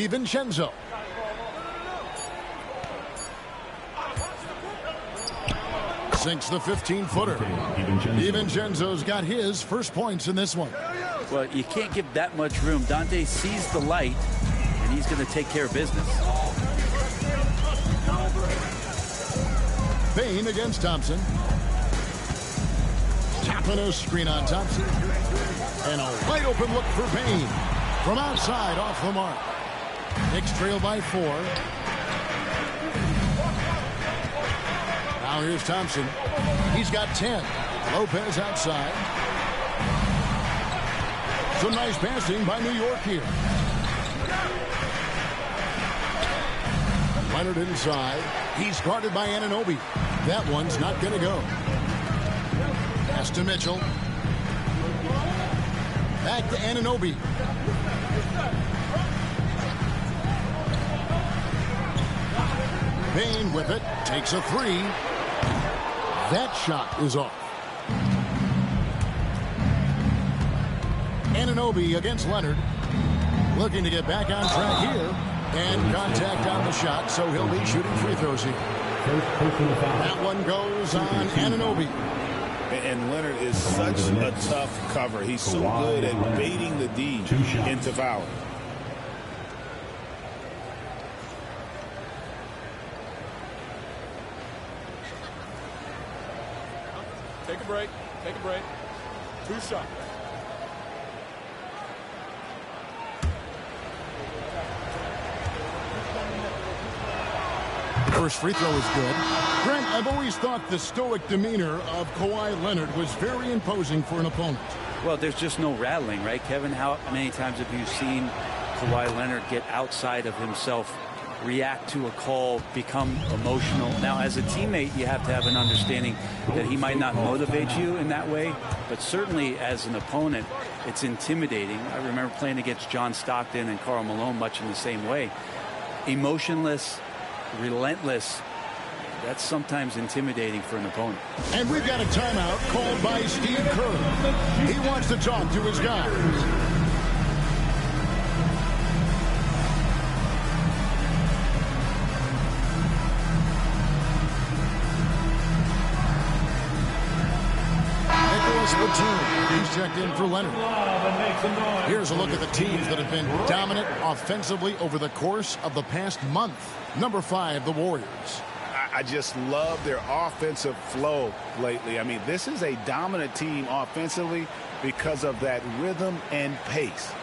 Sinks the 15-footer. DiVincenzo's got his first points in this one. Well, you can't give that much room. Dante sees the light, and he's going to take care of business. Bane against Thompson. Tapping a screen on Thompson. And a wide open look for Bane. From outside, off the mark. Knicks trail by 4. Now here's Thompson. He's got 10. Lopez outside. Some nice passing by New York here. Leonard inside. He's guarded by Anunoby. That one's not going to go. Pass to Mitchell. Back to Anunoby. Bane with it. Takes a 3. That shot is off. Anunoby against Leonard. Looking to get back on track here. And contact on the shot, so he'll be shooting free throws here. That one goes on Anunoby. And Leonard is such a tough cover. He's so good at baiting the D into foul. Take a break. Take a break. 2 shots. First free throw is good. Grant, I've always thought the stoic demeanor of Kawhi Leonard was very imposing for an opponent. Well, there's just no rattling, right, Kevin? How many times have you seen Kawhi Leonard get outside of himself, react to a call, become emotional? Now, as a teammate, you have to have an understanding that he might not motivate you in that way, but certainly as an opponent, it's intimidating. I remember playing against John Stockton and Karl Malone much in the same way. Emotionless, relentless. That's sometimes intimidating for an opponent. And we've got a timeout called by Steve Kerr. He wants to talk to his guys. Nicholas Batum. He's checked in for Leonard. Here's a look at the teams that have been dominant offensively over the course of the past month. Number 5, the Warriors. I just love their offensive flow lately. I mean, this is a dominant team offensively because of that rhythm and pace.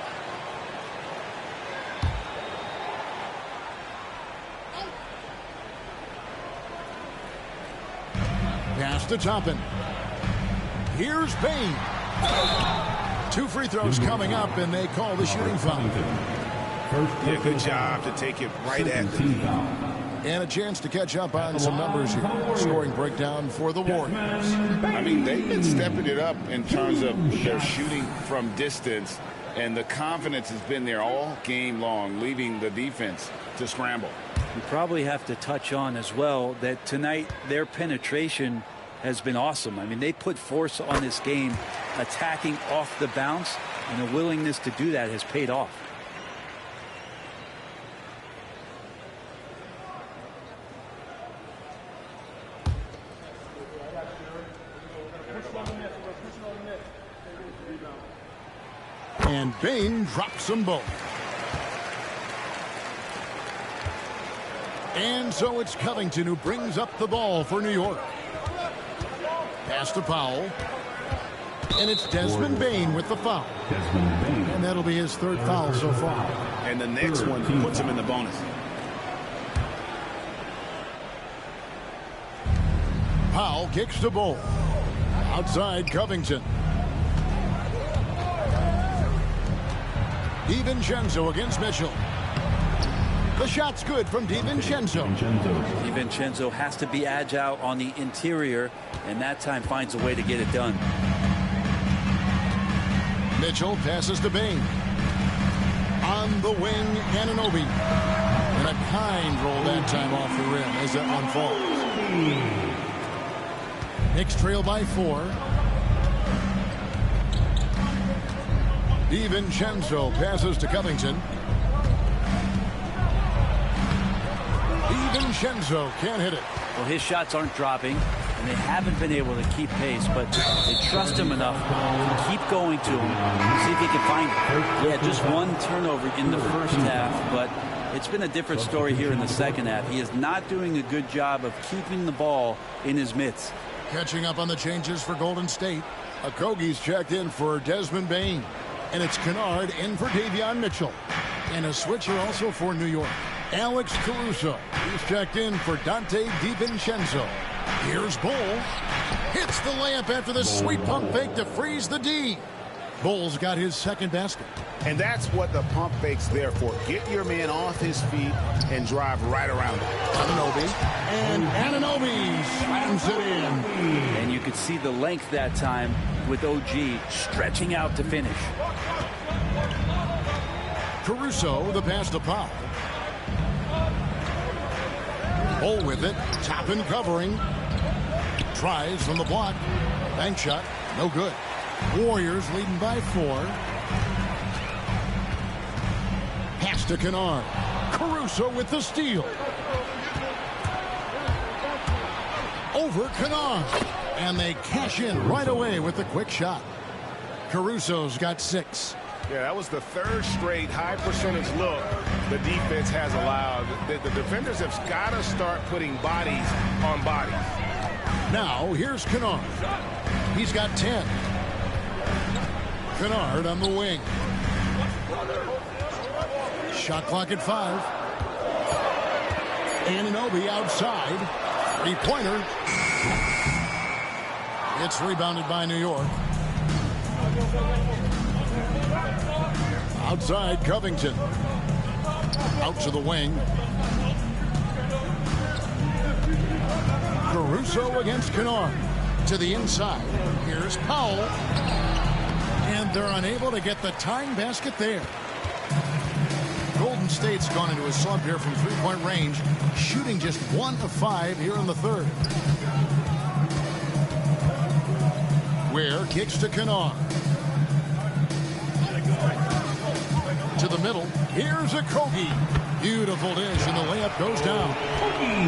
Pass to Toppin. Here's Bane. 2 free throws coming up, and they call the shooting foul. Yeah, good job to take it right at the knee. And a chance to catch up on some numbers here. Scoring breakdown for the Warriors. I mean, they've been stepping it up in terms of their shooting from distance, and the confidence has been there all game long, leaving the defense to scramble. You probably have to touch on as well that tonight their penetration has been awesome. I mean, they put force on this game, attacking off the bounce, and the willingness to do that has paid off. And Bane drops them both. And so it's Covington who brings up the ball for New York. Pass to Powell. And it's Desmond Bane with the foul. And that'll be his 3rd foul so far. And the next one puts him in the bonus. Powell kicks the ball. Outside Covington. DiVincenzo against Mitchell. The shot's good from DiVincenzo. DiVincenzo has to be agile on the interior, and that time finds a way to get it done. Mitchell passes to Bane. On the wing, Anunoby. And a kind roll that time off the rim as that one falls. Knicks trail by 4. DiVincenzo passes to Covington. DiVincenzo can't hit it. Well, his shots aren't dropping. and they haven't been able to keep pace, but they trust him enough to keep going to him, see if he can find it. Yeah, just one turnover in the first half, but it's been a different story here in the second half. He is not doing a good job of keeping the ball in his mitts. Catching up on the changes for Golden State. Okogie's checked in for Desmond Bane. And it's Kennard in for Davion Mitchell. And a switcher also for New York. Alex Caruso. He's checked in for Dante DiVincenzo. Here's Bull. Hits the layup after the sweet pump fake to freeze the D. Bull's got his second basket. And that's what the pump fake's there for. Get your man off his feet and drive right around him. Anunoby. And Anunoby slams it in. And you could see the length that time with OG stretching out to finish. Caruso, the pass to Powell. Bull with it. Top and covering. Tries from the block. Bank shot. No good. Warriors leading by 4. Pass to Kennard. Caruso with the steal. Over Kennard. And they cash in right away with the quick shot. Caruso's got 6. Yeah, that was the third straight high percentage look the defense has allowed. The defenders have got to start putting bodies on bodies. Now, here's Kennard. He's got 10. Kennard on the wing. Shot clock at 5. Anunoby outside. Three-pointer. It's rebounded by New York. Outside, Covington. Out to the wing. Caruso against Kennard. To the inside. Here's Powell. And they're unable to get the tying basket there. Golden State's gone into a slump here from three-point range, shooting just 1 of 5 here in the third. Ware kicks to Kennard. To the middle. Here's Okogie. Beautiful dish, and the layup goes down.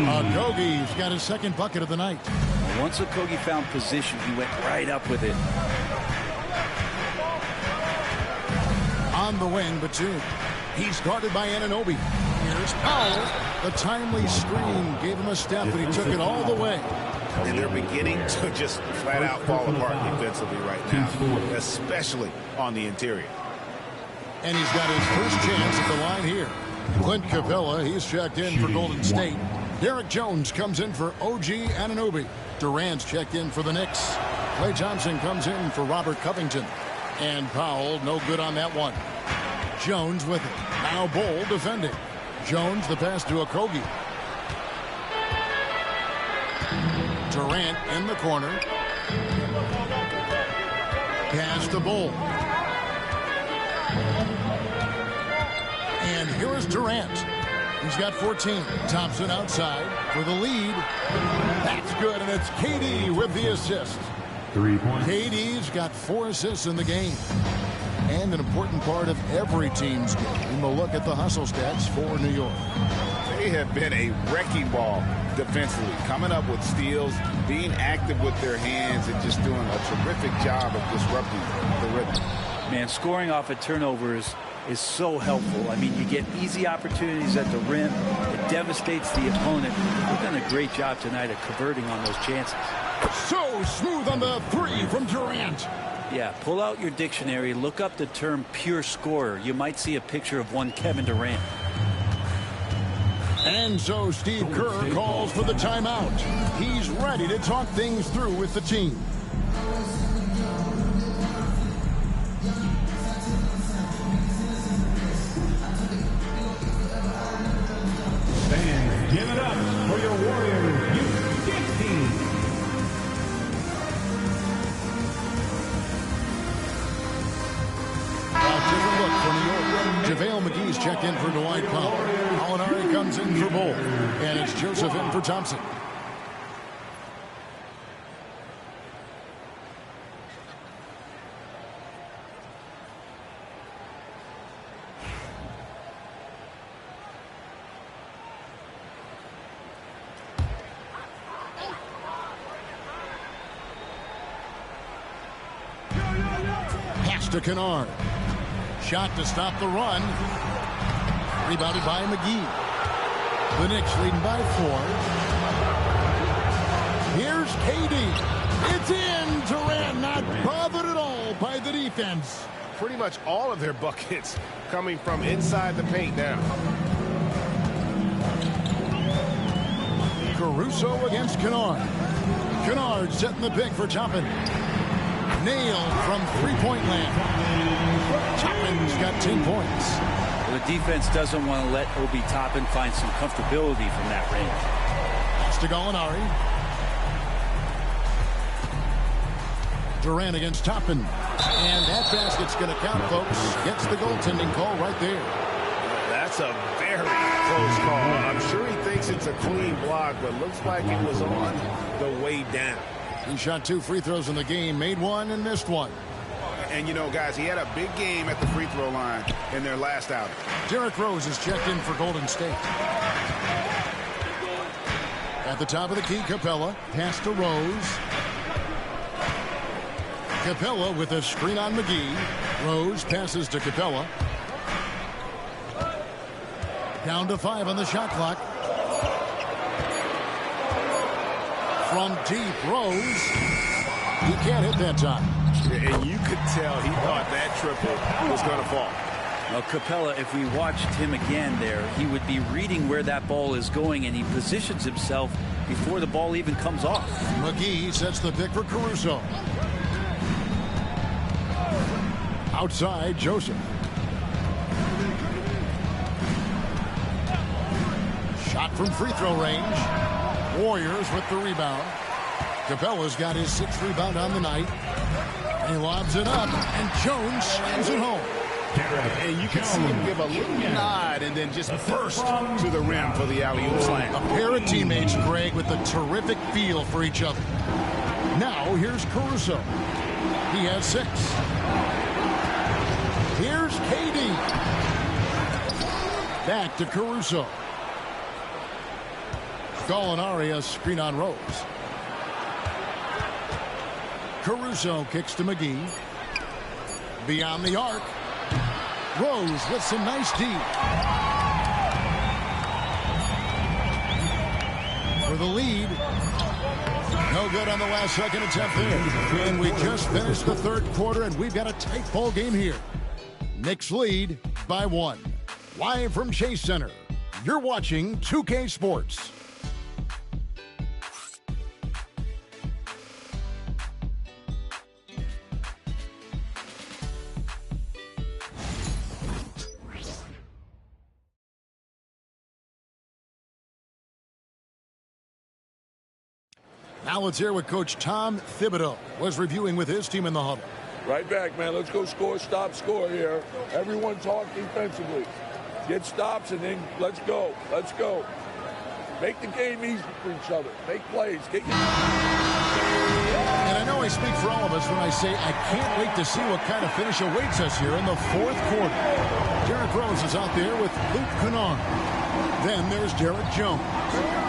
Okogie's got his second bucket of the night. Once Okogie found position, he went right up with it. On the wing, Batum. He's guarded by Anunoby. Here's Powell. The timely screen gave him a step, and he took it all the way. And they're beginning to just flat out fall apart defensively right now, especially on the interior. And he's got his first chance at the line here. Clint Capella, he's checked in for Golden State. Derek Jones comes in for OG Anunoby. Durant's checked in for the Knicks. Klay Thompson comes in for Robert Covington. And Powell, no good on that one. Jones with it. Now Bull defending. Jones, the pass to Okogie. Durant in the corner. Pass to Bull. And here is Durant. He's got 14. Thompson outside for the lead. That's good, and it's KD with the assist. 3 points. KD's got 4 assists in the game. And an important part of every team's game. And we'll look at the hustle stats for New York. They have been a wrecking ball defensively, coming up with steals, being active with their hands, and just doing a terrific job of disrupting the rhythm. Man, scoring off of turnovers is so helpful. I mean, you get easy opportunities at the rim. It devastates the opponent. They've done a great job tonight of converting on those chances. So smooth on the 3 from Durant. Yeah, pull out your dictionary, look up the term pure scorer. You might see a picture of one Kevin Durant. And so Steve Kerr calls for the timeout. He's ready to talk things through with the team. Fans, give it up for your Warriors U16. Different look for New York. JaVale McGee's checked in for Dwight Powell. Molinari comes in for Bull. And it's Joseph in for Thompson. to Kennard. Shot to stop the run. Rebounded by McGee. The Knicks leading by 4. Here's KD. It's in. Durant not bothered at all by the defense. Pretty much all of their buckets coming from inside the paint now. Caruso against Kennard. Kennard setting the pick for Toppin. Nailed from three-point land. Toppin's got 10 points. Well, the defense doesn't want to let Obi Toppin find some comfortability from that range. Pass to Gallinari. Durant against Toppin. And that basket's going to count, folks. Gets the goaltending call right there. That's a very close call. I'm sure he thinks it's a clean block, but looks like it was on the way down. He shot 2 free throws in the game, made 1 and missed 1. And, you know, guys, he had a big game at the free throw line in their last outing. Derrick Rose is checked in for Golden State. At the top of the key, Capella. Pass to Rose. Capella with a screen on McGee. Rose passes to Capella. Down to 5 on the shot clock. From deep, Rose. He can't hit that time. And you could tell he thought that triple was going to fall. Now, Capella, if we watched him again there, he would be reading where that ball is going, and he positions himself before the ball even comes off. McGee sets the pick for Caruso. Outside, Joseph. Shot from free throw range. Warriors with the rebound. Capella's got his 6th rebound on the night. He lobs it up, and Jones slams it home. And you can see him give a little nod and then just burst to the rim for the alley-oop slam. A pair of teammates, Greg, with a terrific feel for each other. Now, here's Caruso. He has 6. Here's KD. Back to Caruso. Gallinari, a screen on Rose. Caruso kicks to McGee. Beyond the arc. Rose with some nice D. For the lead. No good on the last second attempt there. And we just finished the 3rd quarter, and we've got a tight ball game here. Knicks lead by 1. Live from Chase Center, you're watching 2K Sports. Now let's hear what Coach Tom Thibodeau was reviewing with his team in the huddle. Right back, man. Let's go score, stop, score here. Everyone talk defensively. Get stops and then let's go. Let's go. Make the game easy for each other. Make plays. And I know I speak for all of us when I say I can't wait to see what kind of finish awaits us here in the 4th quarter. Derrick Rose is out there with Luke Kennard. Then there's Derek Jones.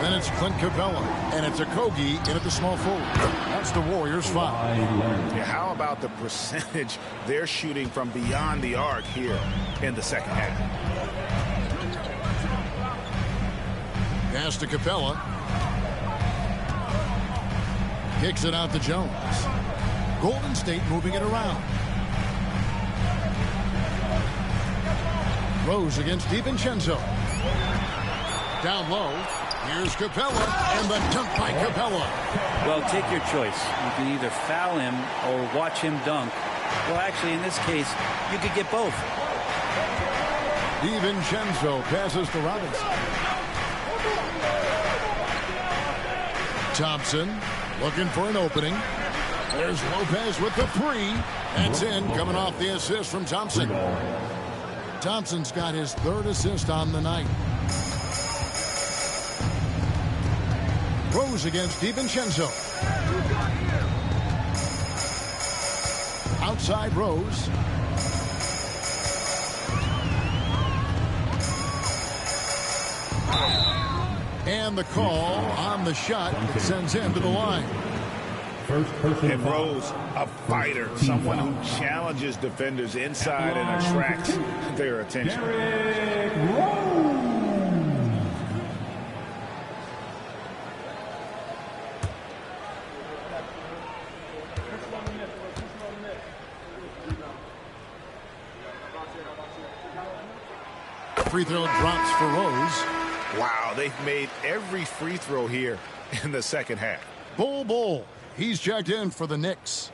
Then it's Clint Capella. And it's Okogie in at the small forward. That's the Warriors' 5. Yeah, how about the percentage they're shooting from beyond the arc here in the 2nd half? Pass to Capella. Kicks it out to Jones. Golden State moving it around. Rose against DiVincenzo. Down low. Here's Capella, and the dunk by Capella. Well, take your choice. You can either foul him or watch him dunk. Well, actually, in this case, you could get both. DiVincenzo passes to Robinson. Thompson looking for an opening. There's Lopez with the 3. That's in, coming off the assist from Thompson. Thompson's got his 3rd assist on the night. Rose against DiVincenzo. Outside Rose. And the call on the shot that sends him to the line. And Rose, a fighter, someone who challenges defenders inside and attracts their attention. Derrick Rose. Free throw drops for Rose. Wow, they've made every free throw here in the second half. Bull. He's checked in for the Knicks.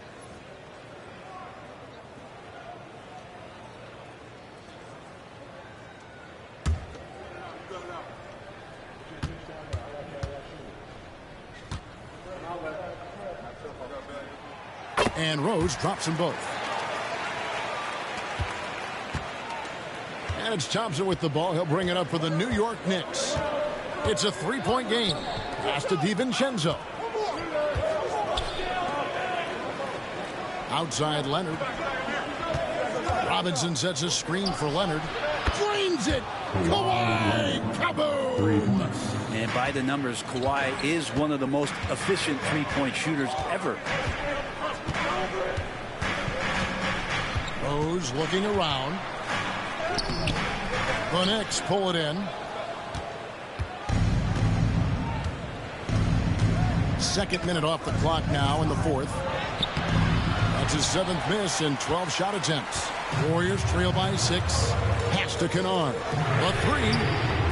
And Rose drops them both. And it's Thompson with the ball. He'll bring it up for the New York Knicks. It's a three-point game. Pass to DiVincenzo. Outside Leonard. Robinson sets a screen for Leonard. Drains it. Kawhi. Kaboom. And by the numbers, Kawhi is one of the most efficient three-point shooters ever. Rose looking around. The Knicks pull it in. Second minute off the clock now in the fourth. That's his seventh miss in 12 shot attempts. Warriors trail by 6. Pass to Kennard. The three.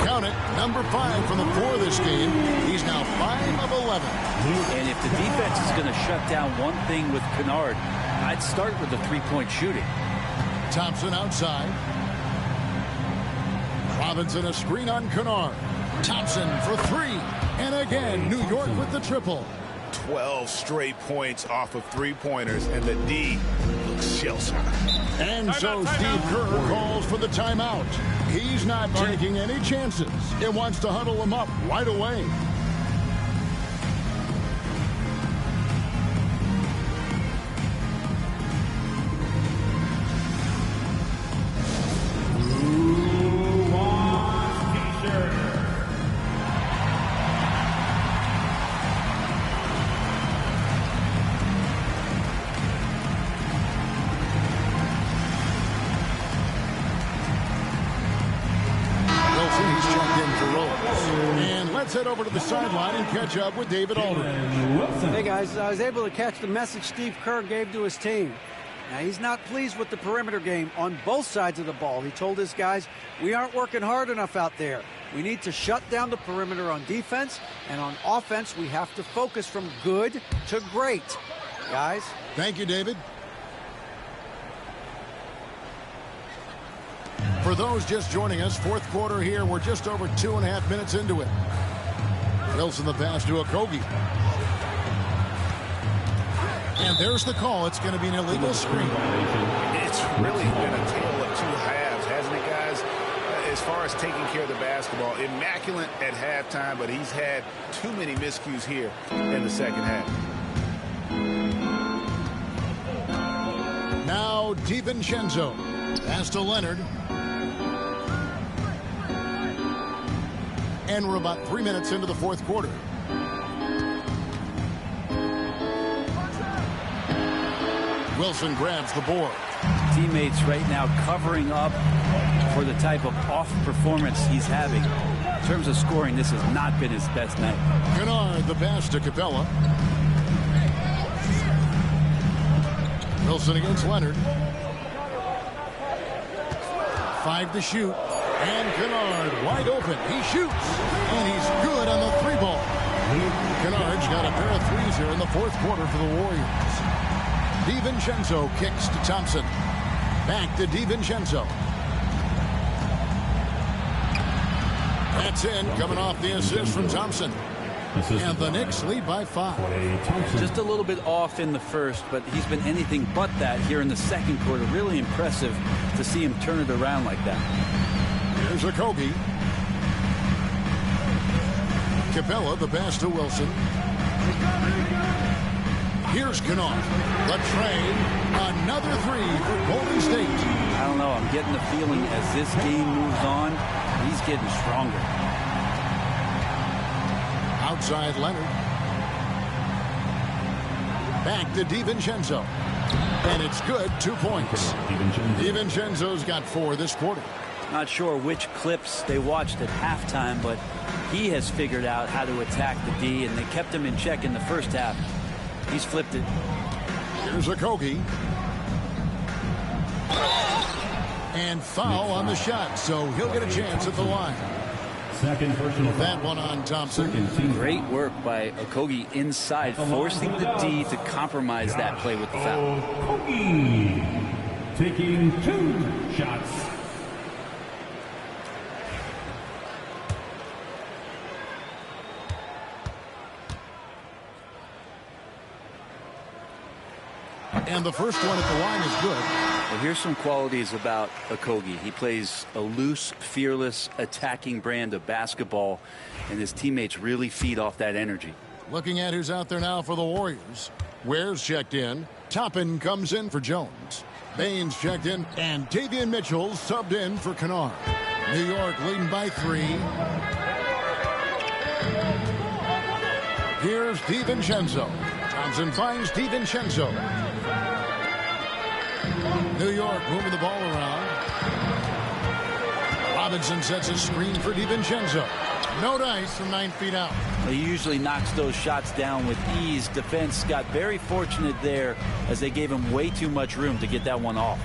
Count it. Number 5 from the floor this game. He's now 5 of 11. And if the defense is going to shut down one thing with Kennard, I'd start with the three-point shooting. Thompson outside. Robinson a screen on Kennard. Thompson for 3. And again, New York with the triple. 12 straight points off of three-pointers, and the D looks shell-shocked. And so Steve Kerr calls for the timeout. He's not taking any chances. He wants to huddle them up right away. Head over to the sideline and catch up with David Aldridge. Hey guys, I was able to catch the message Steve Kerr gave to his team. Now he's not pleased with the perimeter game on both sides of the ball. He told his guys, we aren't working hard enough out there. We need to shut down the perimeter on defense, and on offense we have to focus from good to great. Guys. Thank you, David. For those just joining us, fourth quarter here. We're just over 2.5 minutes into it. Wilson the pass to Okogie. And there's the call. It's going to be an illegal screen. It's really been a tale of two halves, hasn't it, guys? As far as taking care of the basketball, immaculate at halftime, but he's had too many miscues here in the second half. Now DiVincenzo. Pass to Leonard. And we're about 3 minutes into the fourth quarter. Wilson grabs the board. Teammates right now covering up for the type of off performance he's having. In terms of scoring, this has not been his best night. Kennard the pass to Capella. Wilson against Leonard. 5 to shoot. And Kennard wide open. He shoots. And he's good on the 3-ball. Kennard's got a pair of threes here in the fourth quarter for the Warriors. DiVincenzo kicks to Thompson. Back to DiVincenzo. That's in, coming off the assist from Thompson. And the Knicks lead by 5. Just a little bit off in the first, but he's been anything but that here in the second quarter. Really impressive to see him turn it around like that. Here's Okogie. Capella, the pass to Wilson. Here's Kennard. The train. Another 3 for Golden State. I don't know. I'm getting the feeling as this game moves on, he's getting stronger. Outside Leonard. Back to DiVincenzo. And it's good. 2 points. DiVincenzo's got 4 this quarter. Not sure which clips they watched at halftime, but he has figured out how to attack the D, and they kept him in check in the first half. He's flipped it. Here's Okogie. And foul on the shot, so he'll get a chance at the line. Second personal foul. That one on Thompson. Great work by Okogie inside, forcing the D to compromise that play with the foul. Okogie taking 2 shots. And the first one at the line is good. Well, here's some qualities about Okogie. He plays a loose, fearless, attacking brand of basketball, and his teammates really feed off that energy. Looking at who's out there now for the Warriors. Ware's checked in. Toppin comes in for Jones. Baines checked in. And Davion Mitchell subbed in for Kennard. New York leading by 3. Here's DiVincenzo. Thompson finds DiVincenzo. New York moving the ball around. Robinson sets a screen for DiVincenzo. No dice from 9 feet out. He usually knocks those shots down with ease. Defense got very fortunate there as they gave him way too much room to get that one off.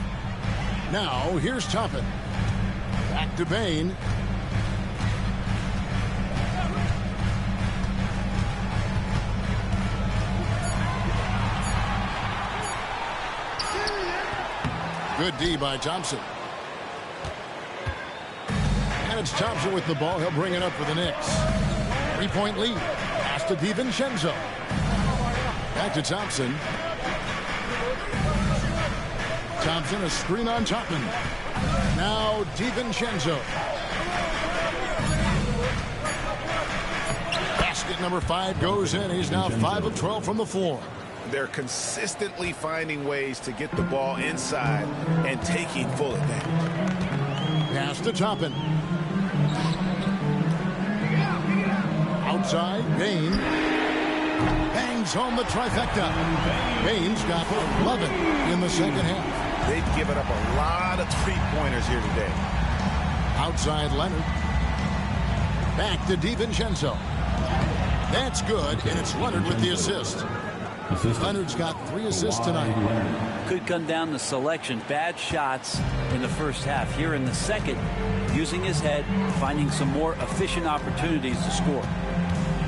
Now here's Toppin. Back to Bane. Good D by Thompson. And it's Thompson with the ball. He'll bring it up for the Knicks. 3-point lead. Pass to DiVincenzo. Back to Thompson. Thompson, a screen on Toppin. Now DiVincenzo. Basket number 5 goes in. He's now 5 of 12 from the floor. They're consistently finding ways to get the ball inside and taking full advantage. Pass to Toppin. Outside, Bane. Bangs home the trifecta. Bane's got 11 in the second half. They've given up a lot of three-pointers here today. Outside, Leonard. Back to DiVincenzo. That's good, and it's Leonard with the assist. Leonard's got 3 assists tonight. Could come down to selection. Bad shots in the first half. Here in the second, using his head, finding some more efficient opportunities to score.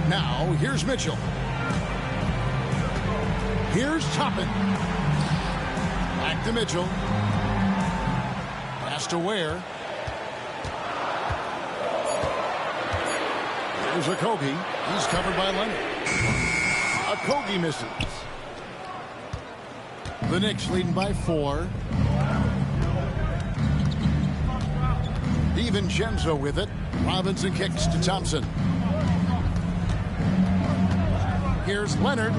Now, here's Mitchell. Here's Toppin. Back to Mitchell. Pass to Ware. Here's Okogie. He's covered by Leonard. Okogie misses. The Knicks leading by 4. DiVincenzo with it. Robinson kicks to Thompson. Here's Leonard.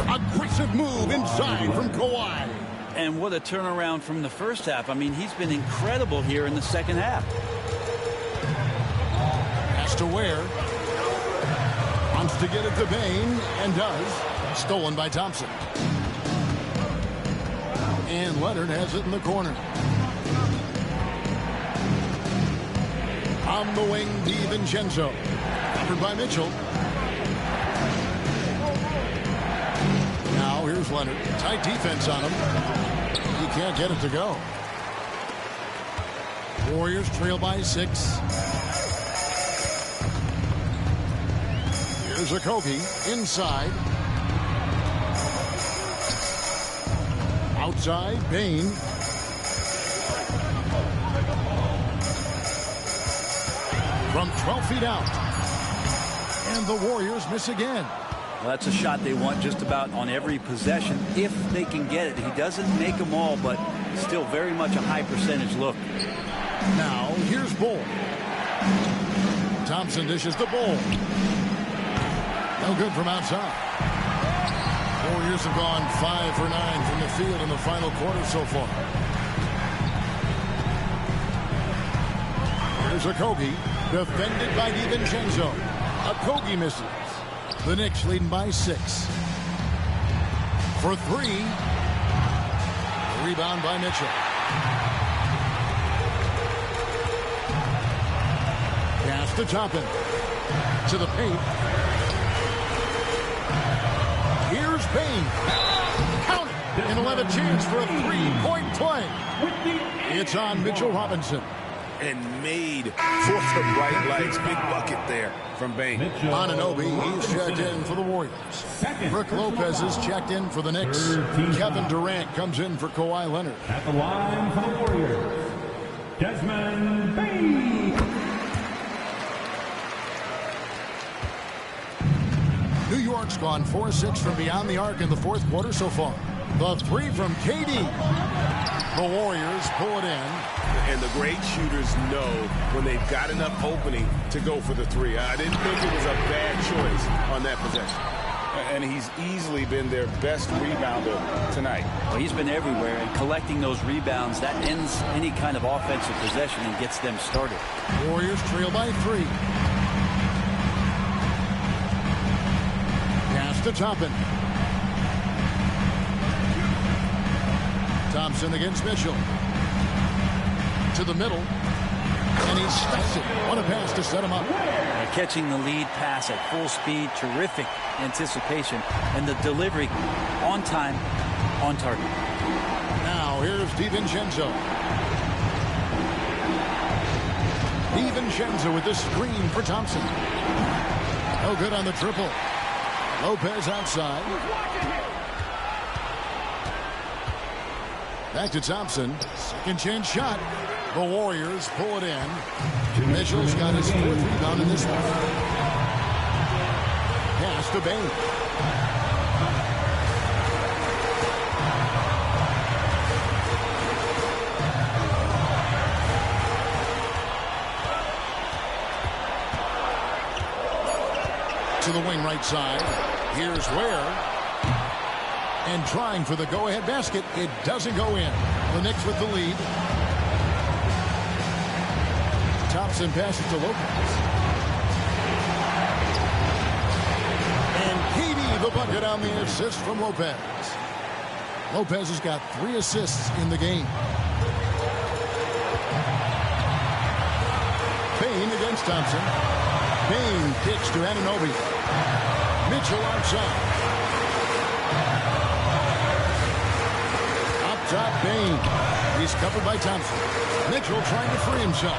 Aggressive move inside from Kawhi. And what a turnaround from the first half. I mean, he's been incredible here in the second half. Pass to Ware. Wants to get it to Bane, and does. Stolen by Thompson. And Leonard has it in the corner. On the wing, DiVincenzo. Covered by Mitchell. Now here's Leonard. Tight defense on him. He can't get it to go. Warriors trail by 6. Here's Okogie inside. Outside, Bane. From 12 feet out. And the Warriors miss again. Well, that's a shot they want just about on every possession if they can get it. He doesn't make them all, but still very much a high percentage look. Now, here's Bull. Thompson dishes to Bull. No good from outside. Warriors have gone 5 for 9 from the field in the final quarter so far. Here's Okogie, defended by DiVincenzo. Okogie misses. The Knicks leading by 6. for three. Rebound by Mitchell. Pass to Toppin. To the paint. Here's Bane. Count it. And he'll have a chance for a three-point play. It's on Mitchell Robinson. And made for the bright lights. Big bucket there from Bane. Anunoby, he's checked in for the Warriors. Brook Lopez is checked in for the Knicks. Kevin Durant comes in for Kawhi Leonard. At the line for the Warriors, Desmond Bane. New York's gone 4-6 from beyond the arc in the fourth quarter so far. The three from KD. The Warriors pull it in. And the great shooters know when they've got enough opening to go for the three. I didn't think it was a bad choice on that possession. And he's easily been their best rebounder tonight. Well, he's been everywhere, and collecting those rebounds, that ends any kind of offensive possession and gets them started. Warriors trail by three. Pass to Toppin. Thompson against Mitchell. To the middle. And he stuffs it. What a pass to set him up. Catching the lead pass at full speed. Terrific anticipation. And the delivery on time, on target. Now here's DiVincenzo. DiVincenzo with the screen for Thompson. No good on the triple. Lopez outside. Back to Thompson. Second chance shot. The Warriors pull it in. Mitchell's got his fourth rebound in this one. Pass to Bane. To the wing right side. Here's Ware. And trying for the go-ahead basket. It doesn't go in. The Knicks with the lead. Thompson passes to Lopez. And KD the bucket on the assist from Lopez. Lopez has got 3 assists in the game. Bane against Thompson. Bane kicks to Anunoby. Mitchell outside. Up top, Bane. He's covered by Thompson. Mitchell trying to free himself.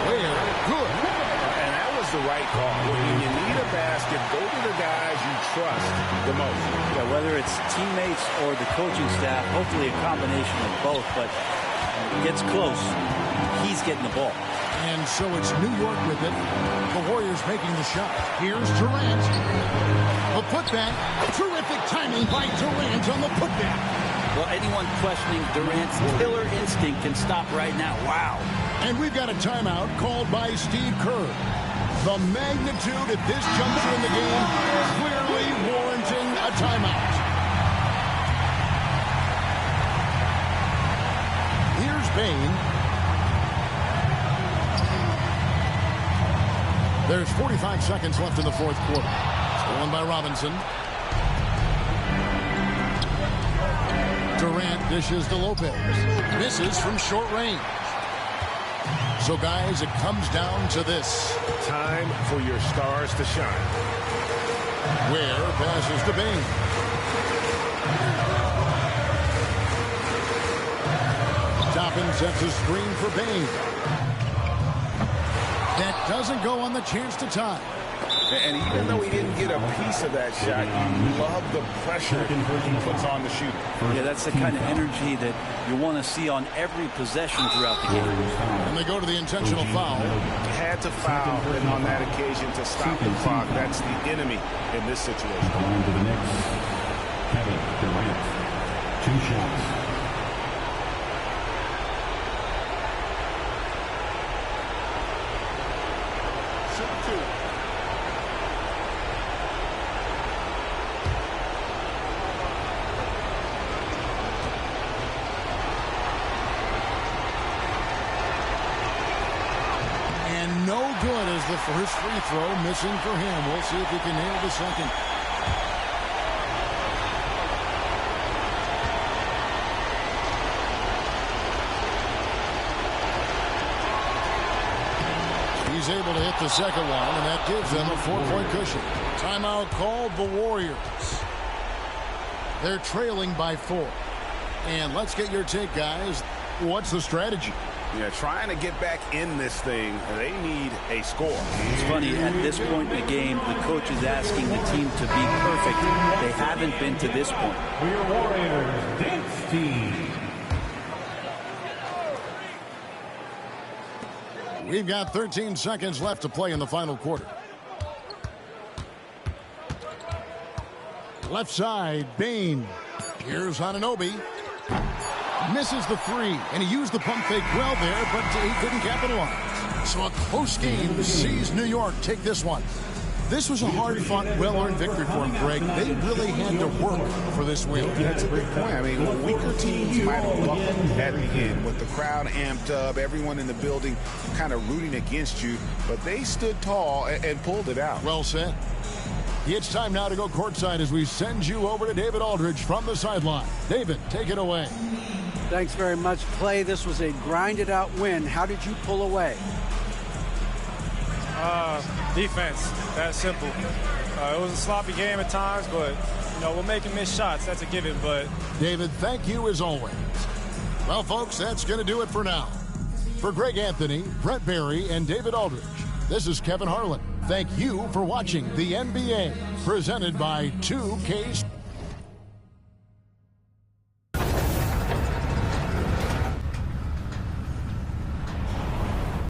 Where? Good. And that was the right call. When you need a basket, go to the guys you trust the most. Yeah, whether it's teammates or the coaching staff, hopefully a combination of both, but when it gets close, he's getting the ball. And so it's New York with it. The Warriors making the shot. Here's Durant. The putback. Terrific timing by Durant on the putback. Well, anyone questioning Durant's killer instinct can stop right now. Wow. And we've got a timeout called by Steve Kerr. The magnitude at this juncture in the game clearly warranting a timeout. Here's Bane. There's 45 seconds left in the fourth quarter. Stolen by Robinson. Durant dishes to Lopez. Misses from short range. So, guys, it comes down to this. Time for your stars to shine. Ware passes to Bane. Toppin sets a screen for Bane. That doesn't go on the chance to tie. And even though he didn't get a piece of that shot, you love the pressure he puts on the shooter. Yeah, that's the kind of energy that you want to see on every possession throughout the game. And they go to the intentional foul. Had to foul and on that occasion to stop the clock. That's the enemy in this situation. On to the Knicks, Kevin Durant. 2 shots. The first free throw missing for him. We'll see if he can nail the second. He's able to hit the second one, and that gives them a 4-point cushion. Timeout called the Warriors. They're trailing by 4. And let's get your take, guys. What's the strategy? Yeah, trying to get back in this thing, they need a score. It's funny, at this point in the game, the coach is asking the team to be perfect. They haven't been to this point. For your Warriors, dance team. We've got 13 seconds left to play in the final quarter. Left side, Bane. Here's Anunoby. Misses the 3, and he used the pump fake well there, but he couldn't capitalize. So a close game sees New York take this one. This was a hard-fought, well-earned victory for them, Greg. They really had to work for this win. That's a great point. I mean, weaker teams might have buckled at the end with the crowd amped up, everyone in the building kind of rooting against you, but they stood tall and pulled it out. Well said. It's time now to go courtside as we send you over to David Aldridge from the sideline. David, take it away. Thanks very much, Clay. This was a grinded-out win. How did you pull away? Defense. That's simple. It was a sloppy game at times, but, you know, we're making missed shots. That's a given, but... David, thank you as always. Well, folks, that's going to do it for now. For Greg Anthony, Brett Barry, and David Aldridge, this is Kevin Harlan. Thank you for watching the NBA, presented by 2K.